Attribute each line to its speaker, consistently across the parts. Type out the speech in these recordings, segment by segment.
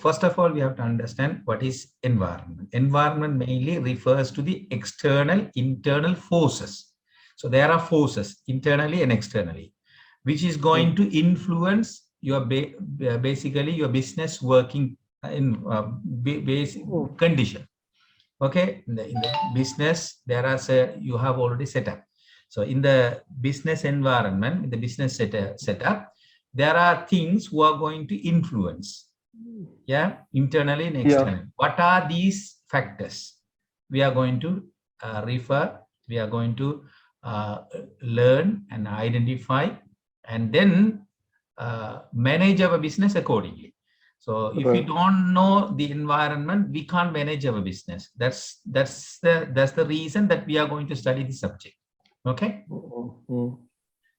Speaker 1: first of all, we have to understand what is environment. Environment mainly refers to the external, internal forces. So there are forces internally and externally, which is going to influence your basically your business working in basic condition. Okay, in the business, there are you have already set up. So in the business environment, in the business setup, there are things who are going to influence, internally and externally. What are these factors? We are going to refer, we are going to learn and identify, and then manage our business accordingly. So if we don't know the environment, we can't manage our business. That's the reason that we are going to study this subject. Okay.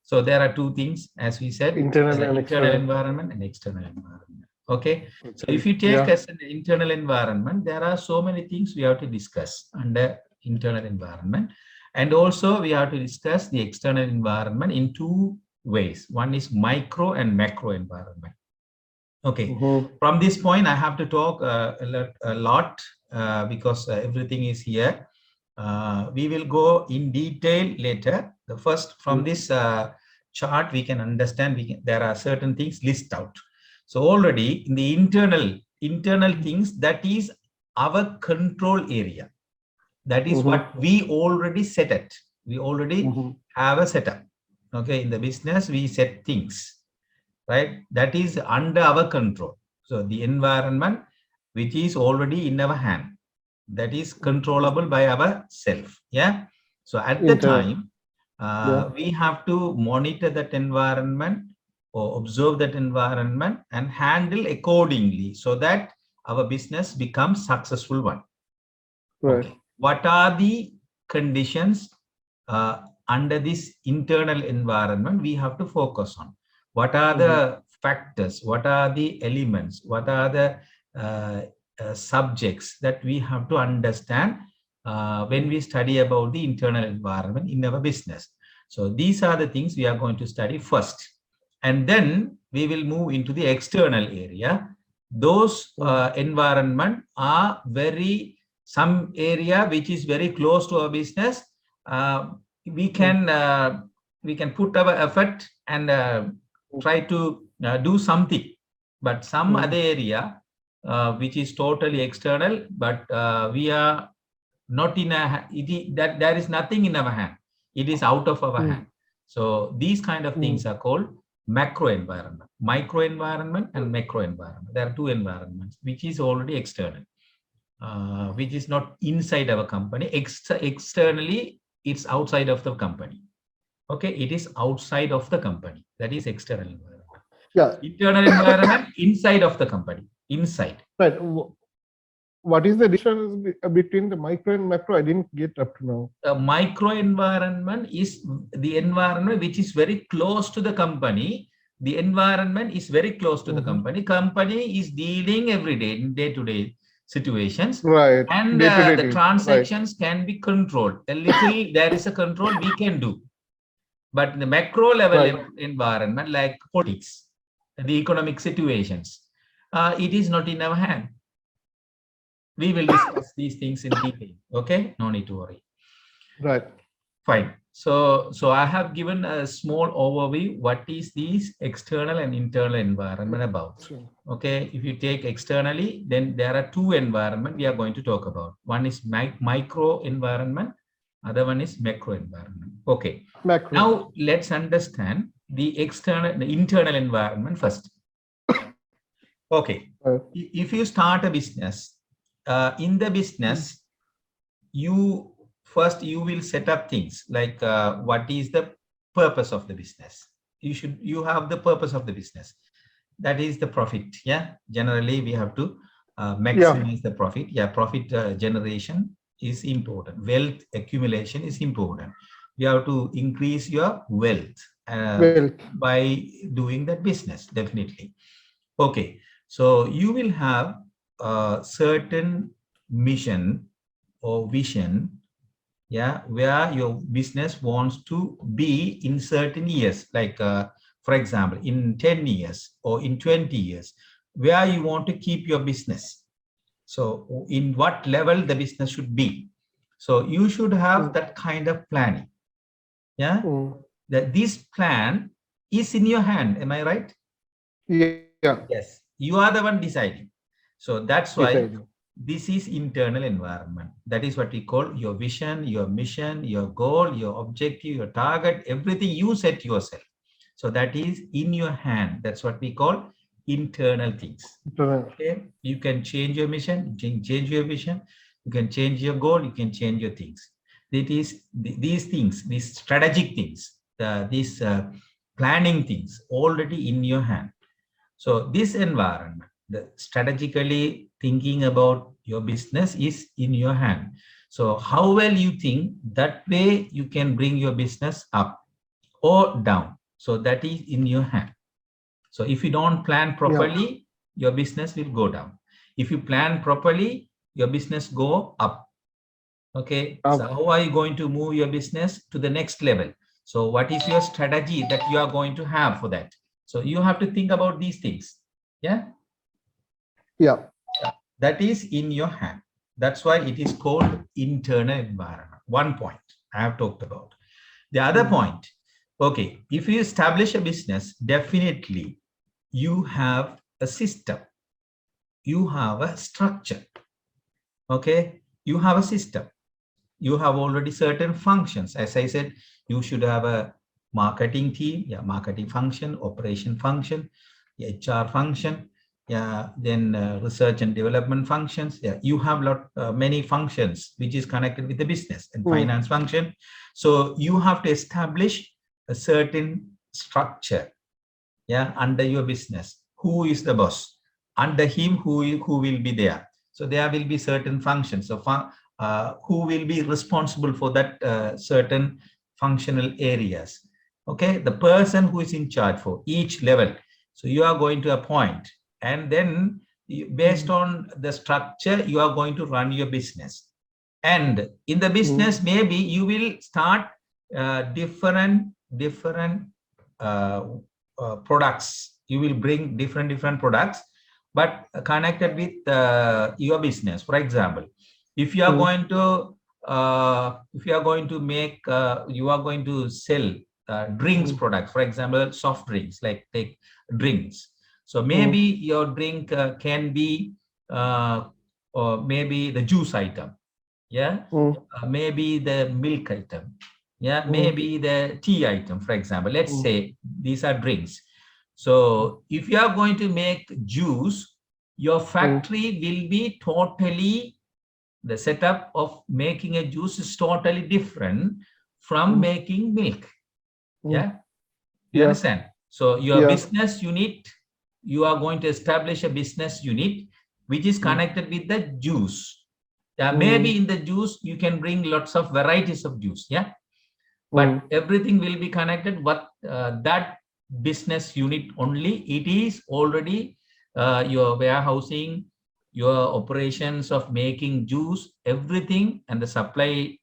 Speaker 1: So there are two things, as we said, internal environment and external environment. Okay. So if you take as an internal environment, there are so many things we have to discuss under internal environment. And also we have to discuss the external environment in two ways. One is micro and macro environment. Okay. From this point, I have to talk a lot because everything is here. We will go in detail later. The first, from this chart, we can understand there are certain things listed out. So already in the internal things, that is our control area. That is what we already set it. We already have a setup. Okay, in the business, we set things, right? That is under our control. So the environment, which is already in our hand, that is controllable by ourselves. Yeah. So at the time, we have to monitor that environment or observe that environment and handle accordingly so that our business becomes successful one.
Speaker 2: Right.
Speaker 1: Okay. What are the conditions under this internal environment we have to focus on? What are the factors? What are the elements? What are the subjects that we have to understand when we study about the internal environment in our business? So these are the things we are going to study first. And then we will move into the external area. Those environment are some area which is very close to our business. We can put our effort and try to do something, but some other area which is totally external, but we are not in that there is nothing in our hand. It is out of our hand. So these kind of things are called macro environment, micro environment and macro environment. There are two environments which is already external, which is not inside our company. Externally, it's outside of the company. Okay, it is outside of the company. That is external environment.
Speaker 2: Yeah.
Speaker 1: Internal environment, inside of the company. Inside.
Speaker 2: Right. What is the difference between the micro and macro? I didn't get up to now.
Speaker 1: The micro environment is the environment which is very close to the company. The environment is very close to the company. Company is dealing every day in day-to-day situations.
Speaker 2: Right.
Speaker 1: And the transactions can be controlled. A little there is a control we can do. But the macro level environment, like politics, the economic situations, it is not in our hand. We will discuss these things in detail. Okay, no need to worry.
Speaker 2: Right.
Speaker 1: Fine. So I have given a small overview. What is these external and internal environment about? Okay, if you take externally, then there are two environment we are going to talk about. One is micro environment. Other one is macro environment. Okay.
Speaker 2: Macro.
Speaker 1: Now let's understand the internal environment first. Okay. If you start a business, in the business, you will set up things like what is the purpose of the business. You have the purpose of the business. That is the profit. Yeah. Generally, we have to maximize the profit. Yeah. Profit generation is important. Wealth accumulation is important. You have to increase your wealth by doing that business, definitely. Okay, so you will have a certain mission or vision, yeah, where your business wants to be in certain years, like for example, in 10 years or in 20 years. where you want to keep your business. So in what level the business should be. So you should have that kind of planning. Yeah. That this plan is in your hand. Am I right?
Speaker 2: Yeah.
Speaker 1: Yes. You are the one deciding. So that's why
Speaker 2: Deciding.
Speaker 1: this is internal environment. That is what we call your vision, your mission, your goal, your objective, your target, everything you set yourself. So that is in your hand. That's what we call internal things. Okay. You can change your mission, you can change your vision, you can change your goal, you can change your things. It is these things, these strategic things, these planning things already in your hand. So this environment, the strategically thinking about your business is in your hand. So how well you think, that way you can bring your business up or down. So that is in your hand. So if you don't plan properly, your business will go down. If you plan properly, your business go up. Okay. So how are you going to move your business to the next level? So what is your strategy that you are going to have for that? So you have to think about these things. Yeah.
Speaker 2: Yeah.
Speaker 1: That is in your hand. That's why it is called internal environment. One point I have talked about. The other point, okay, if you establish a business, definitely you have a system. You have a structure. Okay. You have a system. You have already certain functions. As I said, you should have a marketing team, marketing function, operation function, HR function, then research and development functions. You have many functions which is connected with the business and finance function. So you have to establish a certain structure, under your business. Who is the boss? Under him, who will be there? So there will be certain functions. So who will be responsible for that certain functional areas? Okay, the person who is in charge for each level. So you are going to appoint, and then based on the structure, you are going to run your business. And in the business, maybe you will start different products. You will bring different products, but connected with your business. For example, if you are going to make you are going to sell drinks products, for example, soft drinks, like take drinks. So maybe your drink can be or maybe the juice item, maybe the milk item, maybe the tea item, for example. Let's say these are drinks. So if you are going to make juice, your factory will be totally, the setup of making a juice is totally different from making milk. You understand? So your business unit, you are going to establish a business unit which is connected with the juice. Maybe in the juice you can bring lots of varieties of juice, but everything will be connected. But that business unit only, it is already your warehousing, your operations of making juice, everything, and the supply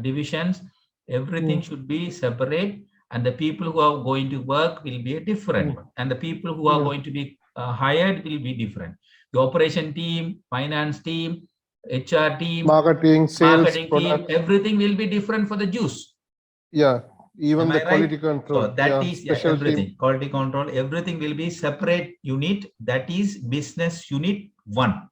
Speaker 1: divisions, everything should be separate, and the people who are going to work will be a different one, and the people who are going to be hired will be different. The operation team, finance team, HR team,
Speaker 2: marketing, sales,
Speaker 1: team, everything will be different for the juice.
Speaker 2: Even the quality control.
Speaker 1: So that is everything. Team. Quality control, everything will be separate unit. That is business unit 1.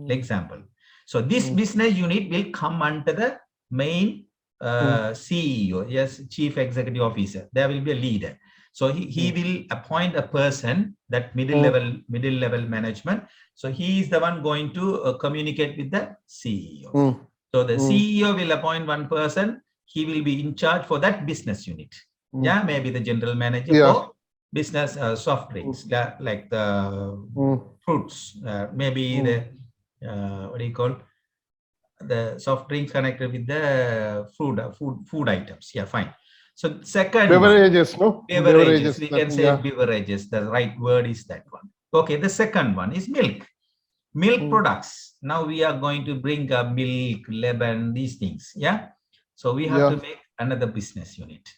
Speaker 1: Example. So this business unit will come under the main CEO, Chief Executive Officer. There will be a leader. So he will appoint a person, that middle level management. So he is the one going to communicate with the CEO. So the CEO will appoint one person. He will be in charge for that business unit. Maybe the general manager for business soft drinks, like the fruits, maybe the what do you call, the soft drinks connected with the food items. Fine. So second
Speaker 2: beverages,
Speaker 1: beverages, we can say beverages. The right word is that one. Okay, the second one is milk products. Now we are going to bring milk, LEBBE, these things. So we have to make another business unit.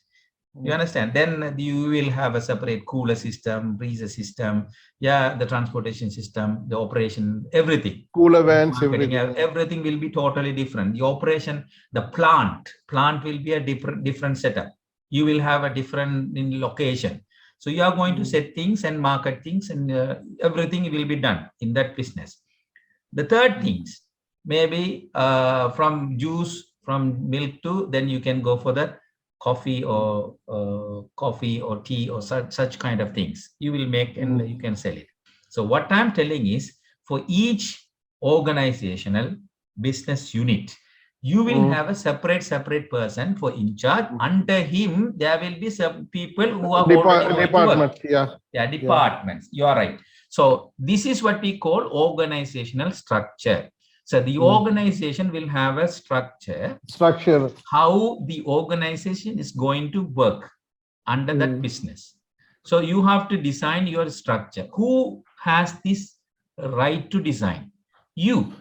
Speaker 1: You understand? Then you will have a separate cooler system, freezer system, yeah, the transportation system, the operation, everything.
Speaker 2: Cooler vans,
Speaker 1: Marketing,
Speaker 2: everything.
Speaker 1: everything will be totally different. The operation, the plant will be a different setup. You will have a different in location. So you are going to set things and market things, and everything will be done in that business. The third things, maybe from juice, from milk to, then you can go for the coffee or tea or such kind of things. You will make and you can sell it. So what I'm telling is, for each organizational business unit, you will have a separate person for in charge. Under him, there will be some people who are already
Speaker 2: department.
Speaker 1: Departments. You are right. So this is what we call organizational structure. So the organization will have a structure. How the organization is going to work under that business. So you have to design your structure. Who has this right to design? You.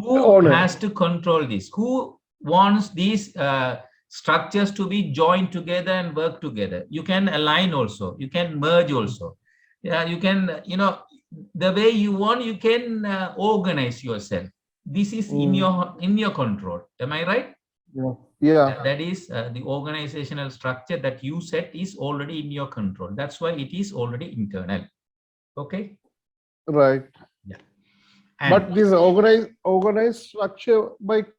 Speaker 1: Who has to control this? Who wants these structures to be joined together and work together? You can align also. You can merge also. Yeah, you can, the way you want, you can organize yourself. This is in your control. Am I right?
Speaker 2: Yeah.
Speaker 1: That is the organizational structure that you set is already in your control. That's why it is already internal. Okay.
Speaker 2: Right.
Speaker 1: Yeah.
Speaker 2: But this organized structure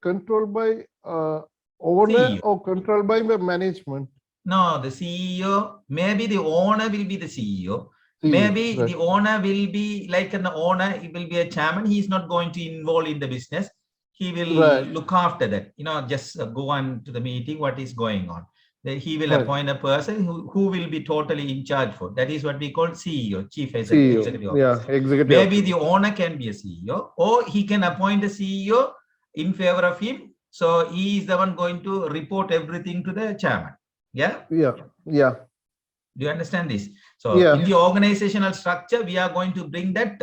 Speaker 2: controlled by owner CEO. Or controlled by the management?
Speaker 1: No, the CEO, maybe the owner will be the CEO. Maybe the owner will be like an owner, he will be a chairman. He's not going to involve in the business. He will look after that, just go on to the meeting, what is going on. He will appoint a person who will be totally in charge for. That is what we call CEO, Chief Executive Officer.
Speaker 2: Yeah, executive.
Speaker 1: Maybe the owner can be a CEO, or he can appoint a CEO in favor of him. So he is the one going to report everything to the chairman. Yeah?
Speaker 2: Yeah.
Speaker 1: Do you understand this? So in the organizational structure, we are going to bring that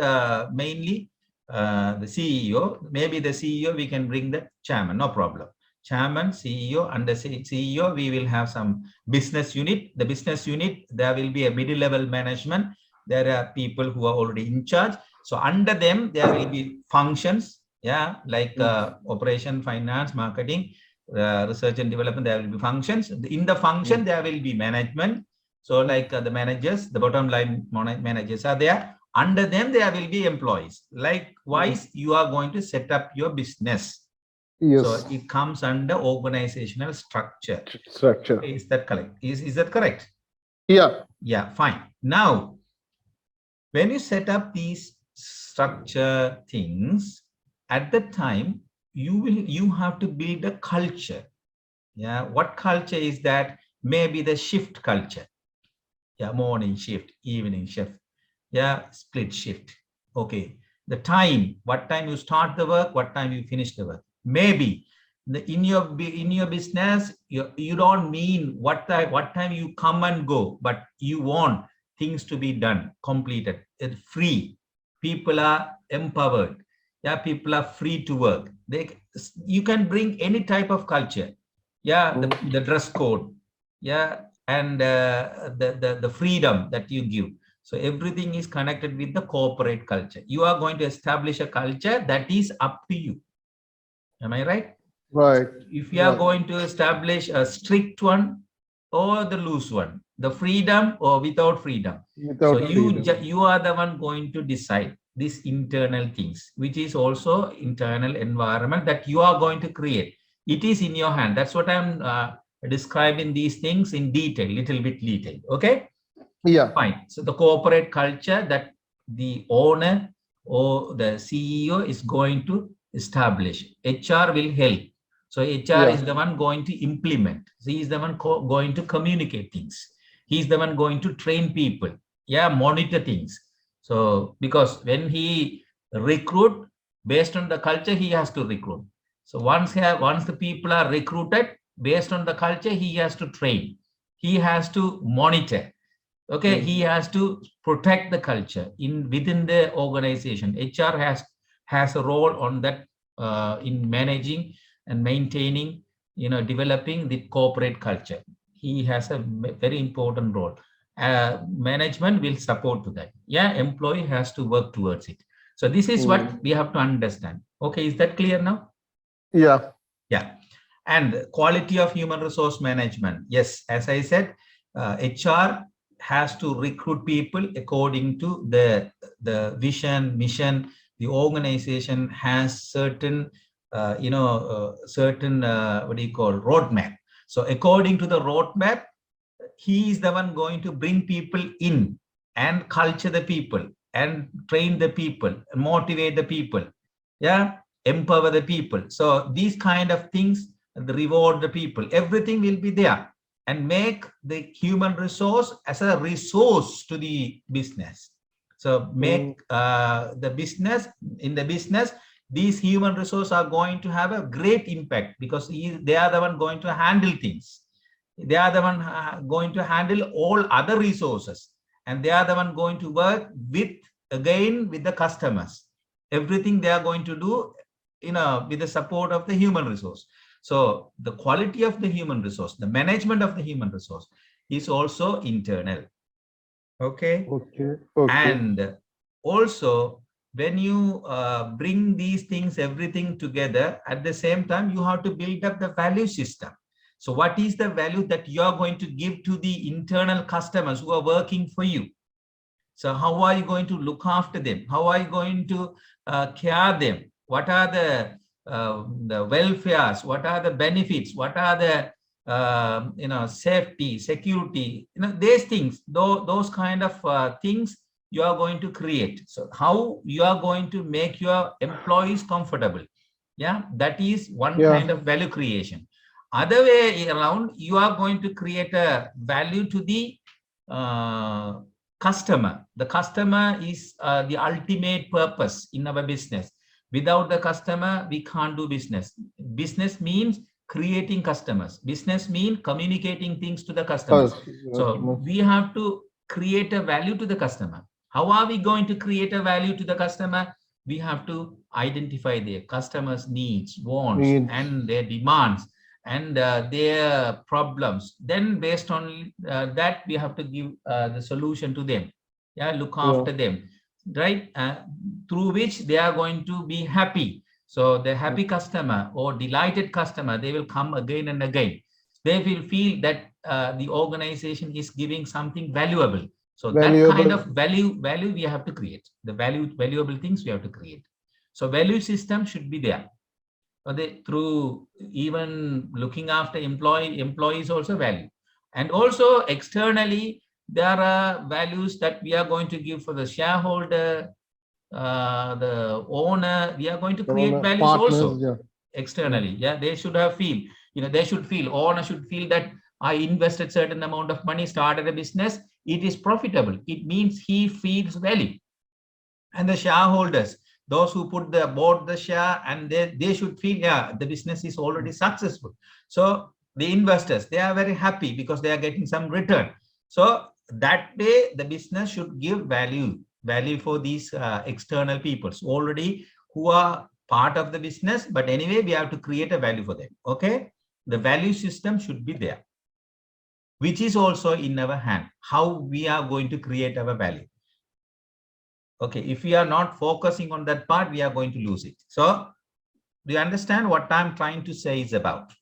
Speaker 1: mainly the CEO. Maybe the CEO, we can bring the chairman, no problem. Chairman, CEO, under CEO, we will have some business unit. The business unit, there will be a middle-level management. There are people who are already in charge. So under them, there will be functions, like operation, finance, marketing, research and development. There will be functions. In the function, there will be management. So like the managers, the bottom line managers are there. Under them, there will be employees. Likewise, you are going to set up your business.
Speaker 2: Yes.
Speaker 1: So it comes under organizational structure.
Speaker 2: Okay,
Speaker 1: is that correct? Is that correct?
Speaker 2: Yeah.
Speaker 1: Yeah, fine. Now, when you set up these structure things, at the time, you have to build a culture. Yeah, what culture is that? Maybe the shift culture. Yeah, morning shift, evening shift. Yeah, split shift. Okay. The time, what time you start the work, what time you finish the work. Maybe in your business, you don't mean what time you come and go, but you want things to be done, completed. It's free. People are empowered. Yeah, people are free to work. You can bring any type of culture. Yeah, the dress code. Yeah, and the freedom that you give. So everything is connected with the corporate culture. You are going to establish a culture that is up to you. Am I right?
Speaker 2: Right.
Speaker 1: If you are going to establish a strict one or the loose one, the freedom or without freedom. So you are the one going to decide these internal things, which is also internal environment that you are going to create. It is in your hand. That's what I'm describing these things in detail, little bit detail. Okay.
Speaker 2: Yeah.
Speaker 1: Fine. So the corporate culture that the owner or the CEO is going to establish. HR will help. So HR is the one going to implement. He is the one going to communicate things. He's the one going to train people. Yeah, monitor things. So because when he recruit based on the culture, he has to recruit. So once the people are recruited based on the culture, he has to train. He has to monitor. Okay, he has to protect the culture within the organization. HR has a role on that in managing and maintaining, developing the corporate culture. he has a very important role. Management will support to that. Yeah, employee has to work towards it. So this is what we have to understand. Okay, is that clear now?
Speaker 2: Yeah.
Speaker 1: Yeah. And quality of human resource management. Yes, as I said, HR has to recruit people according to the vision, mission. The organization has certain, certain, what do you call, roadmap. So according to the roadmap, he is the one going to bring people in and culture the people and train the people, motivate the people, yeah, empower the people. So these kind of things, the reward the people, everything will be there, and make the human resource as a resource to the business. So make the business, in the business, these human resources are going to have a great impact, because they are the one going to handle things. They are the one going to handle all other resources, and they are the one going to work with, again, with the customers. Everything they are going to do, with the support of the human resource. So the quality of the human resource, the management of the human resource is also internal. Okay. And also, when you bring these things, everything together, at the same time, you have to build up the value system. So what is the value that you are going to give to the internal customers who are working for you? So how are you going to look after them? How are you going to care them? What are the welfares? What are the benefits? What are the safety, security? These things, those kind of things you are going to create. So how you are going to make your employees comfortable? Yeah, that is one kind of value creation. Other way around, you are going to create a value to the customer. The customer is the ultimate purpose in our business. Without the customer, we can't do business. Business means creating customers. Business means communicating things to the customers. So we have to create a value to the customer. How are we going to create a value to the customer? We have to identify their customers' needs, wants, and their demands, and their problems. Then based on that, we have to give the solution to them. Yeah, look after them, right? Through which they are going to be happy. So the happy customer or delighted customer, they will come again and again. They will feel that the organization is giving something valuable. So that kind of value we have to create. The valuable things we have to create. So value system should be there. Through even looking after employees also value. And also externally, there are values that we are going to give for the shareholder, the owner. We are going to create values also externally. Yeah, they should have feel, they should feel, owner should feel that I invested certain amount of money, started a business, it is profitable. It means he feels value. And the shareholders, those who bought the share, and they should feel, yeah, the business is already successful. So the investors, they are very happy because they are getting some return. So that way, the business should give value for these external peoples already who are part of the business. But anyway, we have to create a value for them. Okay, the value system should be there, which is also in our hand, how we are going to create our value. Okay, if we are not focusing on that part, we are going to lose it. So do you understand what I'm trying to say is about?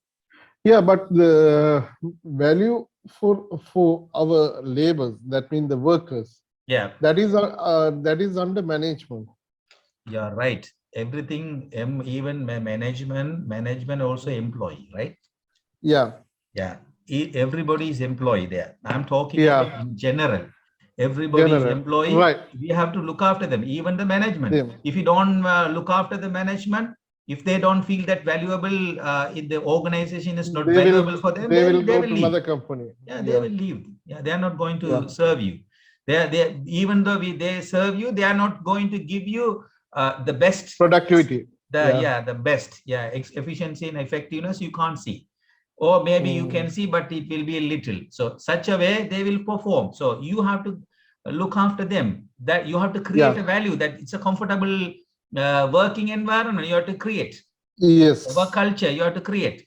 Speaker 2: Yeah, but the value for our laborers, that means the workers,
Speaker 1: yeah,
Speaker 2: that is under management.
Speaker 1: You're right. Everything, even management also employee, right?
Speaker 2: Yeah.
Speaker 1: Everybody is employee there. I'm talking about in general. Everybody is employee. Right. We have to look after them, even the management. Yeah. If you don't look after the management, if they don't feel that valuable, if the organization is not valuable for them,
Speaker 2: they will go to another company.
Speaker 1: Yeah, they will leave. Yeah, they are not going to serve you. Even though they serve you, they are not going to give you the best
Speaker 2: productivity.
Speaker 1: The best. Yeah, efficiency and effectiveness you can't see. Or maybe you can see, but it will be a little. So such a way they will perform. So you have to look after them. That you have to create a value, that it's a comfortable working environment you have to create.
Speaker 2: Yes.
Speaker 1: Work culture you have to create.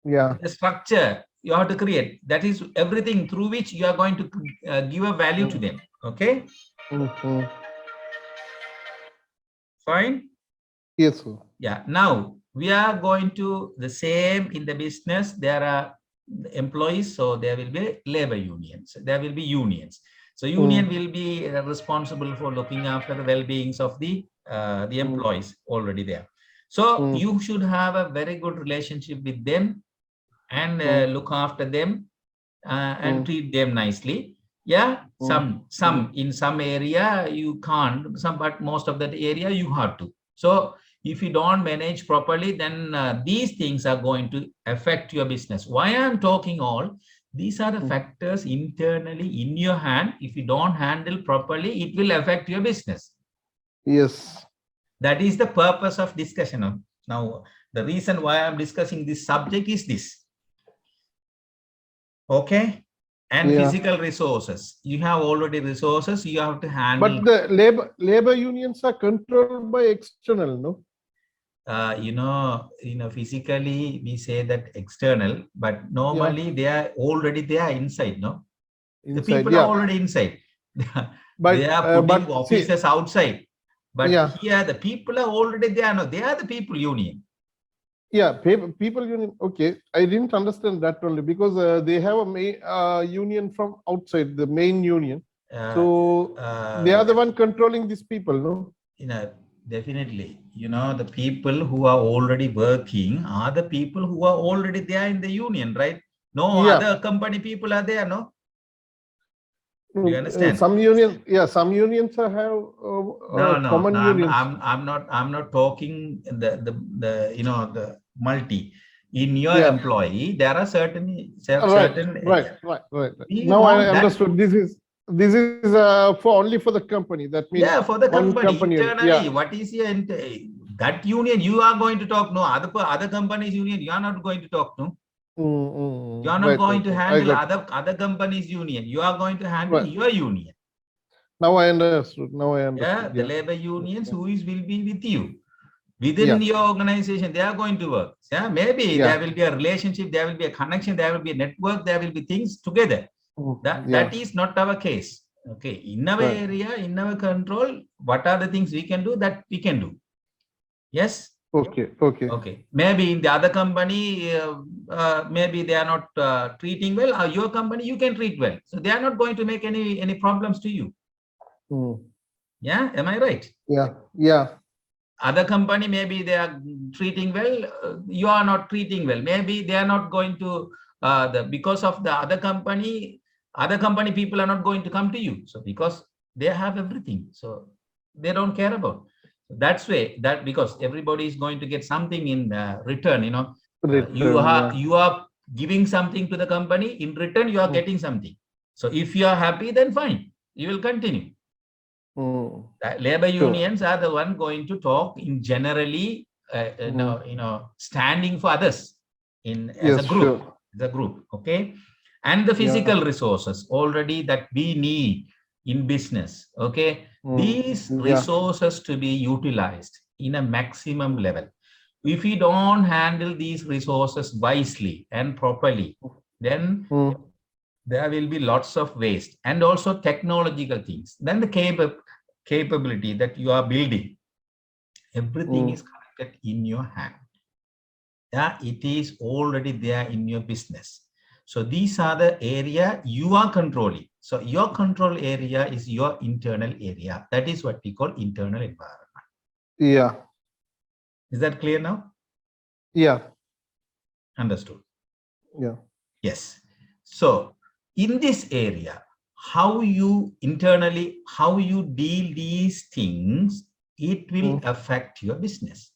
Speaker 2: Yeah.
Speaker 1: The structure, you have to create. That is everything through which you are going to give a value to them. Okay. Fine.
Speaker 2: Yes, sir.
Speaker 1: Yeah. Now we are going to the same in the business. There are employees, so there will be labor unions. There will be unions. So union will be responsible for looking after the well-beings of the employees already there. So you should have a very good relationship with them and look after them and treat them nicely. Yeah, some in some area you can't, but most of that area you have to. So if you don't manage properly, then these things are going to affect your business. Why I'm talking all these are the factors internally in your hand. If you don't handle properly, it will affect your business.
Speaker 2: Yes.
Speaker 1: That is the purpose of discussion. Now, the reason why I'm discussing this subject is this. Okay. And physical resources. You have already resources. You have to handle.
Speaker 2: But the labor unions are controlled by external, no?
Speaker 1: Physically we say that external, but normally they are already there inside. No, inside, the people are already inside. But they are putting offices outside. But here the people are already there. No, they are the people union.
Speaker 2: Yeah, people union. Okay, I didn't understand that only because they have a main union from outside, the main union. So they are the one controlling these people, no?
Speaker 1: Definitely. The people who are already working are the people who are already there in the union, right? No other company people are there, no? Do you understand?
Speaker 2: Some unions have common unions.
Speaker 1: I'm not talking the multi. In your employee, there are certain
Speaker 2: right. Now I understood. This is for only for the company. That means
Speaker 1: for the company internally. What is your that union you are going to talk? No, other companies union you are not going to talk. No. You are not going to handle other companies' union. You are going to handle your union.
Speaker 2: Now I understood.
Speaker 1: Yeah, the labor unions will be with you. Within your organization, they are going to work. Yeah, maybe there will be a relationship, there will be a connection, there will be a network, there will be things together. That is not our case. Okay, in our area, in our control, what are the things we can do that we can do? Yes. Okay. Maybe in the other company, maybe they are not treating well. Or your company, you can treat well. So they are not going to make any problems to you. Yeah, am I right?
Speaker 2: Yeah.
Speaker 1: Other company, maybe they are treating well. You are not treating well. Maybe they are not going to because of the other company people are not going to come to you. So because they have everything, so they don't care about. That's way that because everybody is going to get something in return. You are giving something to the company. In return, you are getting something. So if you are happy, then fine, you will continue. Labor unions are the one going to talk in generally, standing for others as a group. Sure. The group, okay, and the physical resources already that we need in business. Okay, these resources to be utilized in a maximum level. If we don't handle these resources wisely and properly, then there will be lots of waste and also technological things. Then the capability that you are building, everything is connected in your hand. Yeah, it is already there in your business. So these are the area you are controlling. So your control area is your internal area. That is what we call internal environment.
Speaker 2: Yeah.
Speaker 1: Is that clear now?
Speaker 2: Yeah.
Speaker 1: Understood.
Speaker 2: Yeah.
Speaker 1: Yes. So in this area, how you internally, how you deal these things, it will affect your business.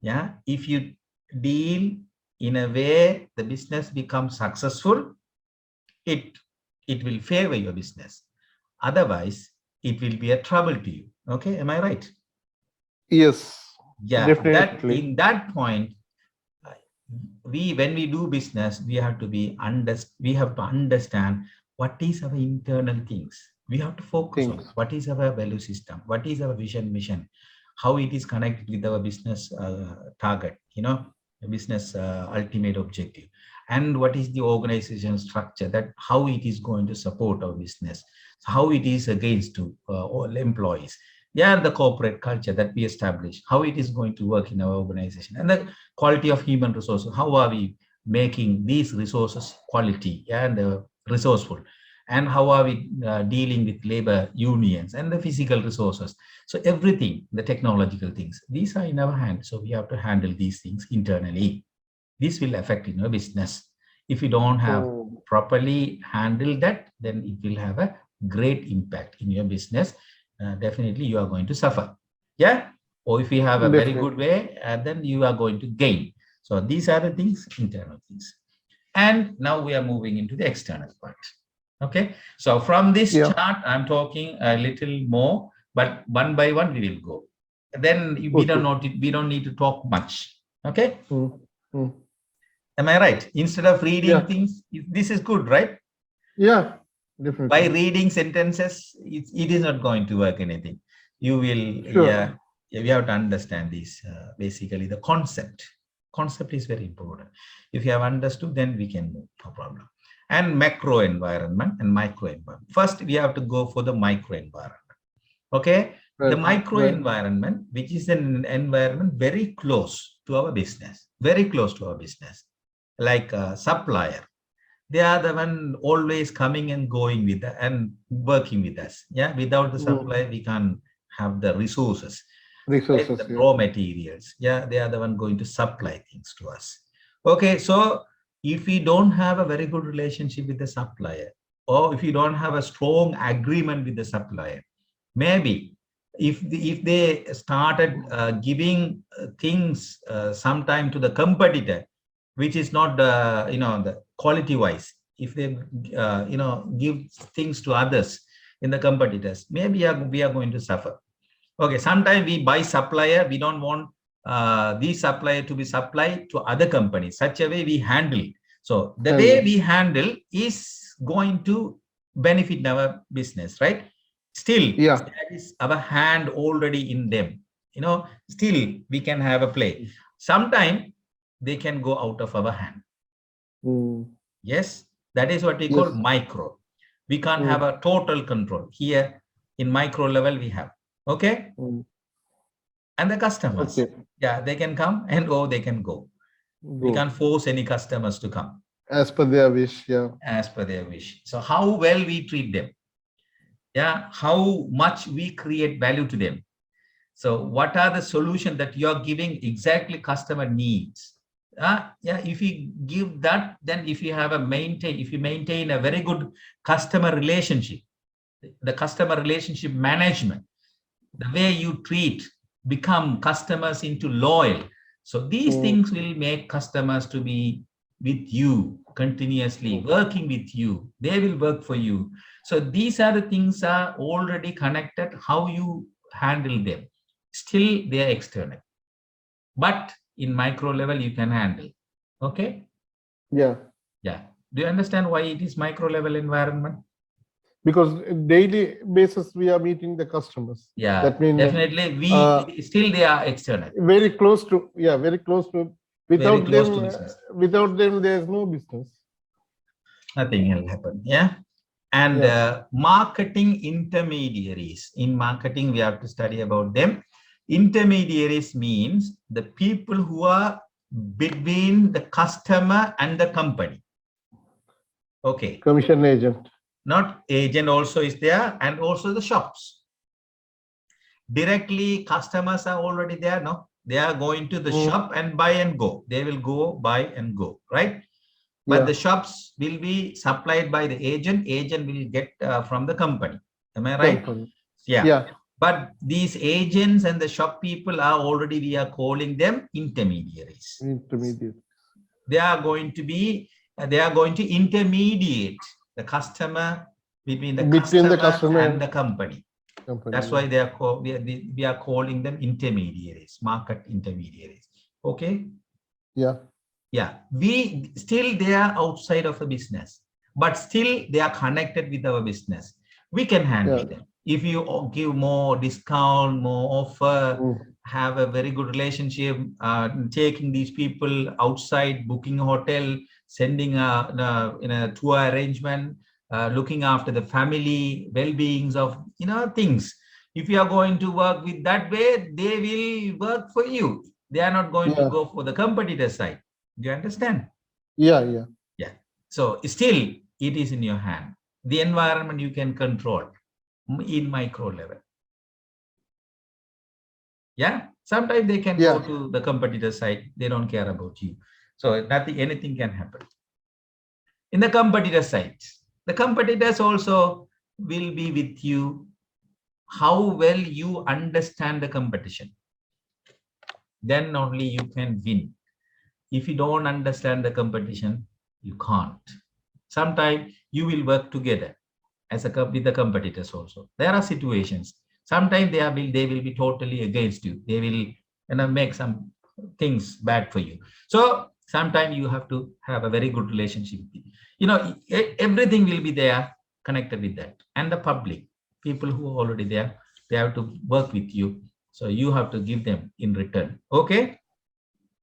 Speaker 1: Yeah. If you deal in a way the business becomes successful, it will favor your business. Otherwise, it will be a trouble to you. Okay, am I right?
Speaker 2: Yes.
Speaker 1: Yeah, definitely. In that point, when we do business, we have to understand what is our internal things. We have to focus on what is our value system, what is our vision, mission, how it is connected with our business target. business ultimate objective, and what is the organization structure, that how it is going to support our business, how it is against to all employees. Yeah, the corporate culture that we establish, how it is going to work in our organization, and the quality of human resources. How are we making these resources quality and resourceful, and how are we dealing with labor unions and the physical resources. So everything, the technological things, these are in our hands. So we have to handle these things internally. This will affect in your business. If you don't have properly handled that, then it will have a great impact in your business. Definitely you are going to suffer. Yeah. Or if you have a very good way, then you are going to gain. So these are the things, internal things. And now we are moving into the external part. Okay. So from this chart, I'm talking a little more, but one by one we will go. Then we don't need to talk much. Okay. Am I right? Instead of reading things, this is good, right?
Speaker 2: Yeah, definitely.
Speaker 1: By reading sentences, it is not going to work anything. You will, you have to understand this. Basically, the concept. Concept is very important. If you have understood, then we can move, no problem. And macro environment and micro environment. First, we have to go for the micro environment. Okay. The micro environment, which is an environment very close to our business, very close to our business, like a supplier. They are the one always coming and going with us and working with us. Yeah, without the supplier, we can't have the resources, the raw materials. Yeah, they are the one going to supply things to us. Okay, so if we don't have a very good relationship with the supplier, or if you don't have a strong agreement with the supplier, maybe if they started giving things sometime to the competitor, which is not the quality wise, if they give things to others in the competitors, maybe we are going to suffer. Okay, sometimes we buy supplier, we don't want these supplier to be supplied to other companies. Such a way we handle it. So the way we handle is going to benefit our business, right? Still, that is our hand already in them. Still we can have a play. Sometimes they can go out of our hand. Yes, that is what we call micro. We can't have a total control. Here in micro level we have. Okay. And the customers, yeah, they can come and they can go. We can't force any customers to come.
Speaker 2: As per their wish,
Speaker 1: As per their wish. So how well we treat them. Yeah, how much we create value to them. So what are the solutions that you are giving exactly customer needs? If you give that, then if you maintain a very good customer relationship, the customer relationship management, the way you treat, become customers into loyal. So these things will make customers to be with you continuously, working with you. They will work for you. So these are the things are already connected, how you handle them. Still they are external, but in micro level you can handle. Okay. Do you understand why it is micro level environment?
Speaker 2: Because daily basis we are meeting the customers.
Speaker 1: That means definitely still they are external.
Speaker 2: Very close to without them there is no business.
Speaker 1: Nothing will happen. And marketing intermediaries. In marketing, we have to study about them. Intermediaries means the people who are between the customer and the company. Okay.
Speaker 2: Commission agent.
Speaker 1: Not agent also is there, and also the shops. Directly customers are already there, no? They are going to the shop and buy and go. They will go, buy and go, right? But the shops will be supplied by the agent. Agent will get from the company. Am I right? But these agents and the shop people are already, we are calling them intermediaries. They are going to intermediate the customer between the customer and the company. That's why they are we are calling them intermediaries, market intermediaries. Okay. They are outside of the business, but still they are connected with our business. We can handle them. If you give more discount, more offer, have a very good relationship, taking these people outside, booking a hotel, sending a tour arrangement, looking after the family, well-beings of things. If you are going to work with that way, they will work for you. They are not going to go for the competitor side. Do you understand?
Speaker 2: Yeah.
Speaker 1: So still, it is in your hand. The environment you can control in micro level. Yeah, sometimes they can go to the competitor side. They don't care about you. So anything can happen. In the competitor side, the competitors also will be with you. How well you understand the competition, then only you can win. If you don't understand the competition, you can't. Sometimes you will work together as with the competitors also. There are situations. Sometimes they will be totally against you. They will make some things bad for you. So sometimes you have to have a very good relationship. Everything will be there connected with that. And the public, people who are already there, they have to work with you. So you have to give them in return. Okay?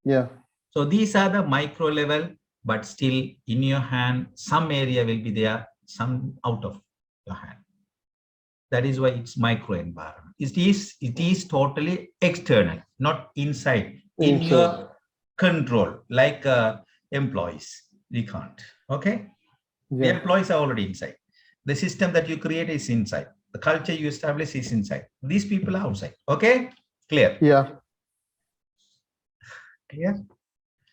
Speaker 2: Yeah.
Speaker 1: So these are the micro level, but still in your hand, some area will be there, some out of your hand. That is why it's micro environment. It is totally external, not inside, in your control, like employees. We can't. Okay? The employees are already inside. The system that you create is inside. The culture you establish is inside. These people are outside. Okay? Clear?
Speaker 2: Yeah.
Speaker 1: Clear?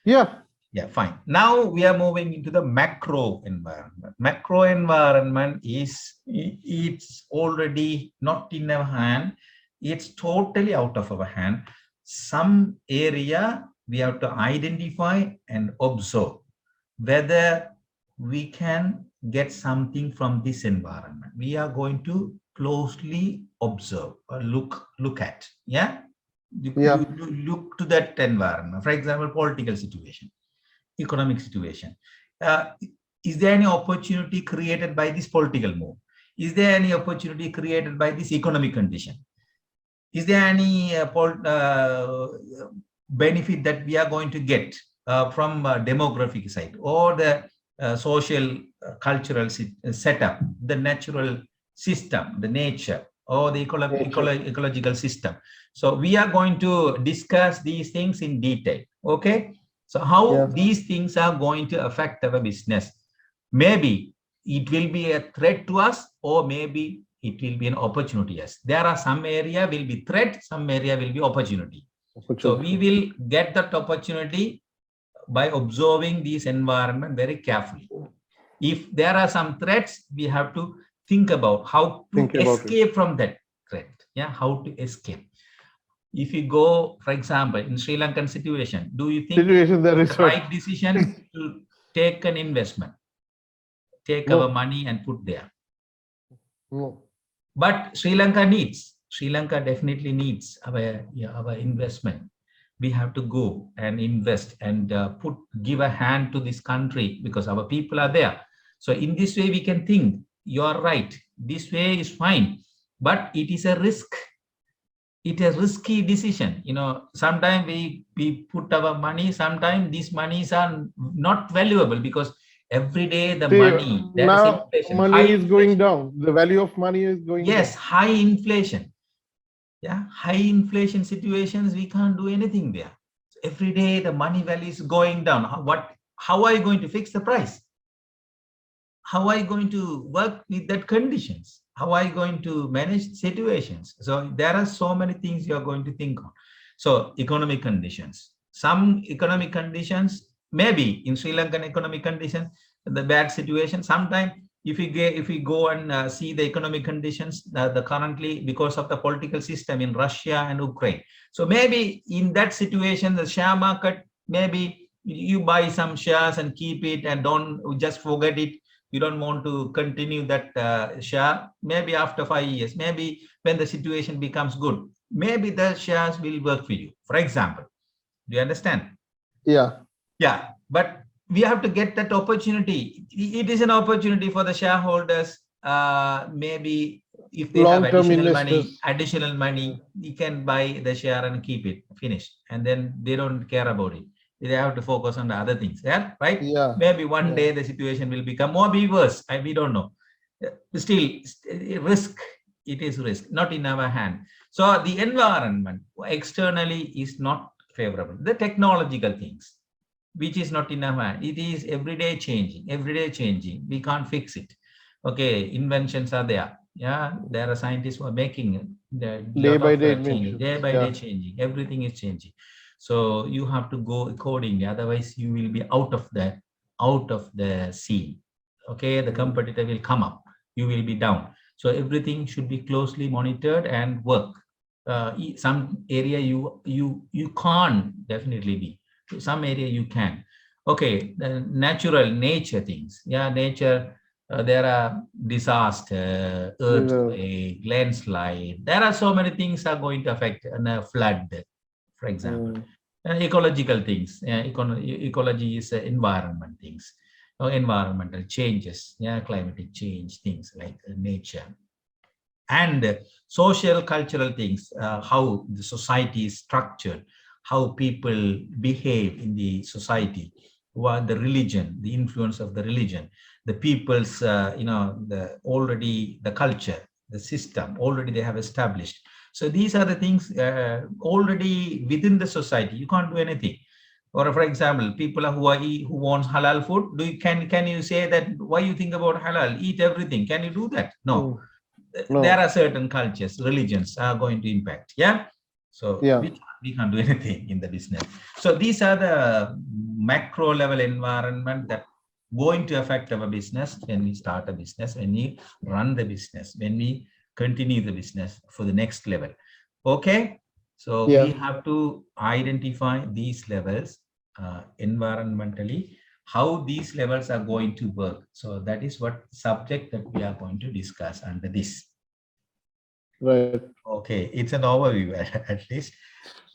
Speaker 2: Yeah.
Speaker 1: Yeah, fine. Now we are moving into the macro environment. Macro environment it's already not in our hand. It's totally out of our hand. Some area we have to identify and observe whether we can get something from this environment. We are going to closely observe or look at. Yeah. You look to that environment. For example, political situation, economic situation. Is there any opportunity created by this political move? Is there any opportunity created by this economic condition? Is there any benefit that we are going to get from demographic side or the social cultural setup, the natural system, the nature, or the ecological system? So we are going to discuss these things in detail. Okay. So how these things are going to affect our business? Maybe it will be a threat to us, or maybe it will be an opportunity. Yes, there are some area will be threat, some area will be opportunity. So we will get that opportunity by observing this environment very carefully. If there are some threats, we have to think about how to escape from that threat. Yeah, how to escape. If you go, for example, in Sri Lankan situation, do you think it's the right decision to take an investment, take our money and put there?
Speaker 2: No.
Speaker 1: But Sri Lanka definitely needs our investment. We have to go and invest and give a hand to this country because our people are there. So in this way, we can think, you are right, this way is fine, but it is a risk. It is a risky decision. Sometimes we put our money, sometimes these monies are not valuable because every day the money,
Speaker 2: now money is going down. The value of money is going down.
Speaker 1: Yes, high inflation. Yeah, high inflation situations, we can't do anything there. Every day the money value is going down. How are you going to fix the price? How are you going to work with that conditions? How are you going to manage situations? So there are so many things you are going to think on. So economic conditions, some economic conditions, maybe in Sri Lankan economic conditions, the bad situation. Sometimes if we go and see the economic conditions, currently because of the political system in Russia and Ukraine. So maybe in that situation, the share market, maybe you buy some shares and keep it and don't just forget it. You don't want to continue that share. Maybe after 5 years, maybe when the situation becomes good, maybe the shares will work for you. For example, do you understand?
Speaker 2: Yeah.
Speaker 1: Yeah, but we have to get that opportunity. It is an opportunity for the shareholders. Maybe if they have
Speaker 2: Long-term investors.
Speaker 1: additional money, you can buy the share and keep it finished, and then they don't care about it. They have to focus on the other things. Yeah, right.
Speaker 2: Yeah.
Speaker 1: Maybe one day the situation will become more be worse. We don't know. Still, risk. It is risk, not in our hand. So the environment externally is not favorable. The technological things, which is not in our hand, it is everyday changing. We can't fix it. Okay, inventions are there. Yeah, there are scientists who are making the
Speaker 2: Day by day
Speaker 1: changing, day by day changing. Everything is changing. So you have to go accordingly. Otherwise, you will be out of the scene. Okay, the competitor will come up. You will be down. So everything should be closely monitored and work. Some area you can't definitely be. Some area you can. Okay, the nature things. Yeah, nature. There are disaster, earthquake, landslide. There are so many things are going to affect a flood, for example. Ecological things. Ecology is environment things. Environmental changes. Yeah, climatic change things like nature. And social cultural things, how the society is structured, how people behave in the society, what the religion, the influence of the religion, the people's, the culture, the system, already they have established. So these are the things already within the society. You can't do anything. Or for example, people who wants halal food, can you say that why you think about halal? Eat everything. Can you do that? No. There are certain cultures, religions are going to impact. Yeah. So we can't do anything in the business. So these are the macro level environment that going to affect our business when we start a business, when we run the business, when we continue the business for the next level. Okay. So we have to identify these levels environmentally, how these levels are going to work. So that is what subject that we are going to discuss under this.
Speaker 2: Right.
Speaker 1: Okay, it's an overview at least.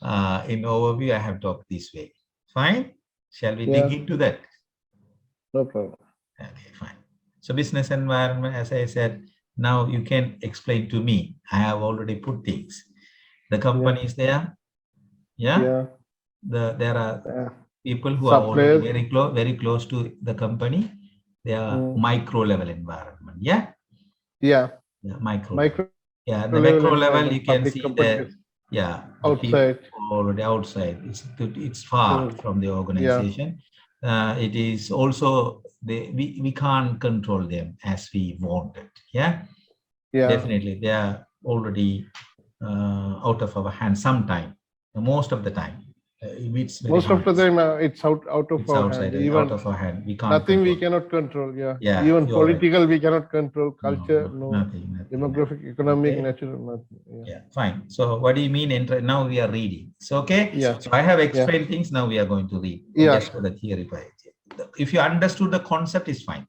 Speaker 1: In overview, I have talked this way. Fine. Shall we dig into that?
Speaker 2: No problem.
Speaker 1: Okay, fine. So business environment, as I said, now you can explain to me. I have already put things. The company is there. Yeah. There are people who are already very close to the company. They are micro level environment. Yeah. Micro. Yeah, the macro level you can see the outside. Already outside. It's far from the organization. It is also we can't control them as we wanted. Yeah. Definitely they are already out of our hands sometime. Most of the time.
Speaker 2: Most of the time it's out of our
Speaker 1: hand.
Speaker 2: Even
Speaker 1: out of our hand. We can't
Speaker 2: nothing
Speaker 1: control.
Speaker 2: we cannot control. Even political we cannot control. Culture,
Speaker 1: nothing.
Speaker 2: Demographic, economic, natural, nothing.
Speaker 1: Fine. So what do you mean? Now we are reading. So okay. So I have explained things. Now we are going to read. Just for the theory part. If you understood the concept, is fine.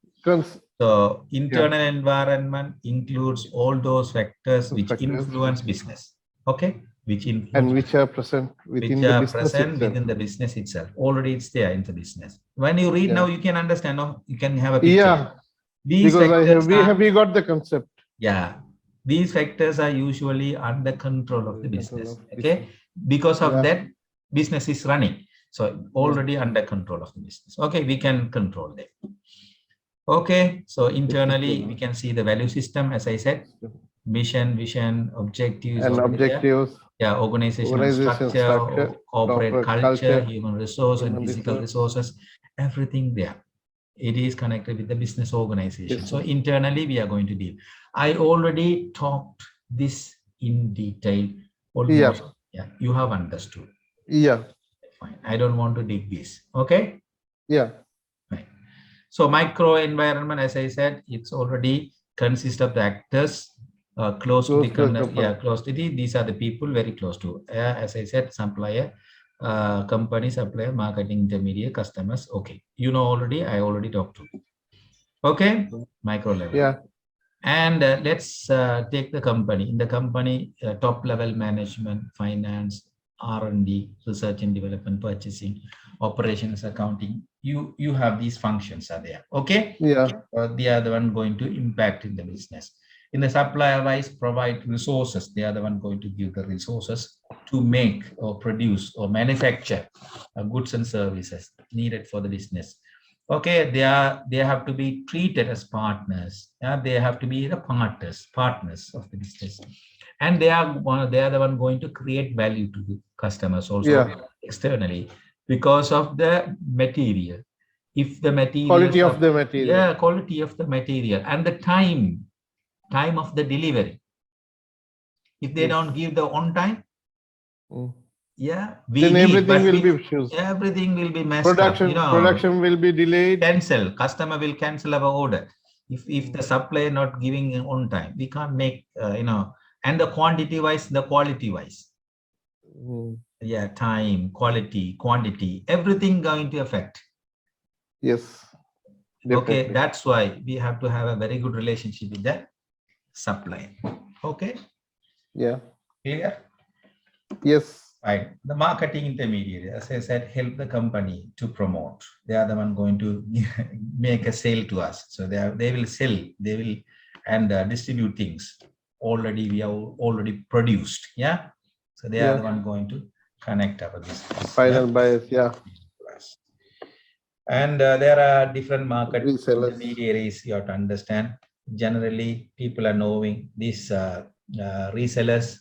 Speaker 1: So internal environment includes all those factors which influence business. Okay.
Speaker 2: Which are present within
Speaker 1: the business itself. Already it's there in the business. When you read now, you can understand. No, you can have a picture.
Speaker 2: Because we got the concept.
Speaker 1: Yeah, these factors are usually under control of the business. Okay, because of that, business is running. So already under control of the business. Okay, we can control them. Okay, so internally we can see the value system, as I said, mission, vision, objectives,
Speaker 2: and objectives.
Speaker 1: Organizational structure, corporate culture, human resource and physical resources, everything there. It is connected with the business organization. So internally we are going to deal. I already talked this in detail. Almost. You have understood. Fine. I don't want to dig this. Okay. Right. So micro environment, as I said, it's already consists of the actors close to the these are the people very close to as I said, supplier, company, supplier, marketing, intermediate, customers. Okay, already I already talked to. Okay, micro level. And let's take the company. In the company, top level management, finance, R&D, research and development, purchasing, operations, accounting. You have these functions are there. Okay. They are the one going to impact in the business. In the supplier wise, provide resources. They are the one going to give the resources to make or produce or manufacture goods and services needed for the business. Okay, they have to be treated as partners. They have to be the partners of the business, and they are the one going to create value to the customers also externally because of the material. If the material
Speaker 2: quality of the material,
Speaker 1: quality of the material and the time of the delivery. If they don't give the on time,
Speaker 2: then everything will be issues.
Speaker 1: Everything will be messed up.
Speaker 2: Production will be delayed.
Speaker 1: Cancel. Customer will cancel our order. If the supplier not giving on time, we can't make and the quantity wise, the quality wise. Time, quality, quantity, everything going to affect.
Speaker 2: Yes. Definitely.
Speaker 1: Okay, that's why we have to have a very good relationship with the supplier. Okay.
Speaker 2: Yeah.
Speaker 1: Clear?
Speaker 2: Yes.
Speaker 1: Right. The marketing intermediary, as I said, help the company to promote. They are the one going to make a sale to us. So they will sell, they will and distribute things. Already we have already produced. Yeah. So they are the one going to connect our business.
Speaker 2: Final buyers. Yeah.
Speaker 1: And there are different market intermediaries. You have to understand. Generally, people are knowing these resellers,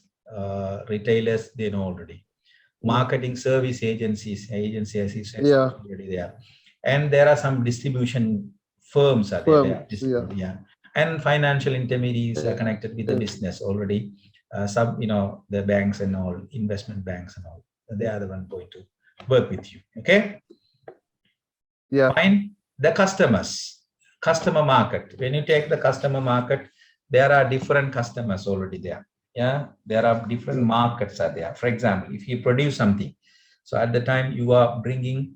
Speaker 1: retailers. They know already. Marketing service agencies, already there, and there are some distribution firms are there. And financial intermediaries are connected with the business already. Some, the banks and all, investment banks and all. They are the one going to work with you. Okay. Find the customer market. When you take the customer market, there are different customers already there. There are different markets are there. For example, if you produce something, so at the time you are bringing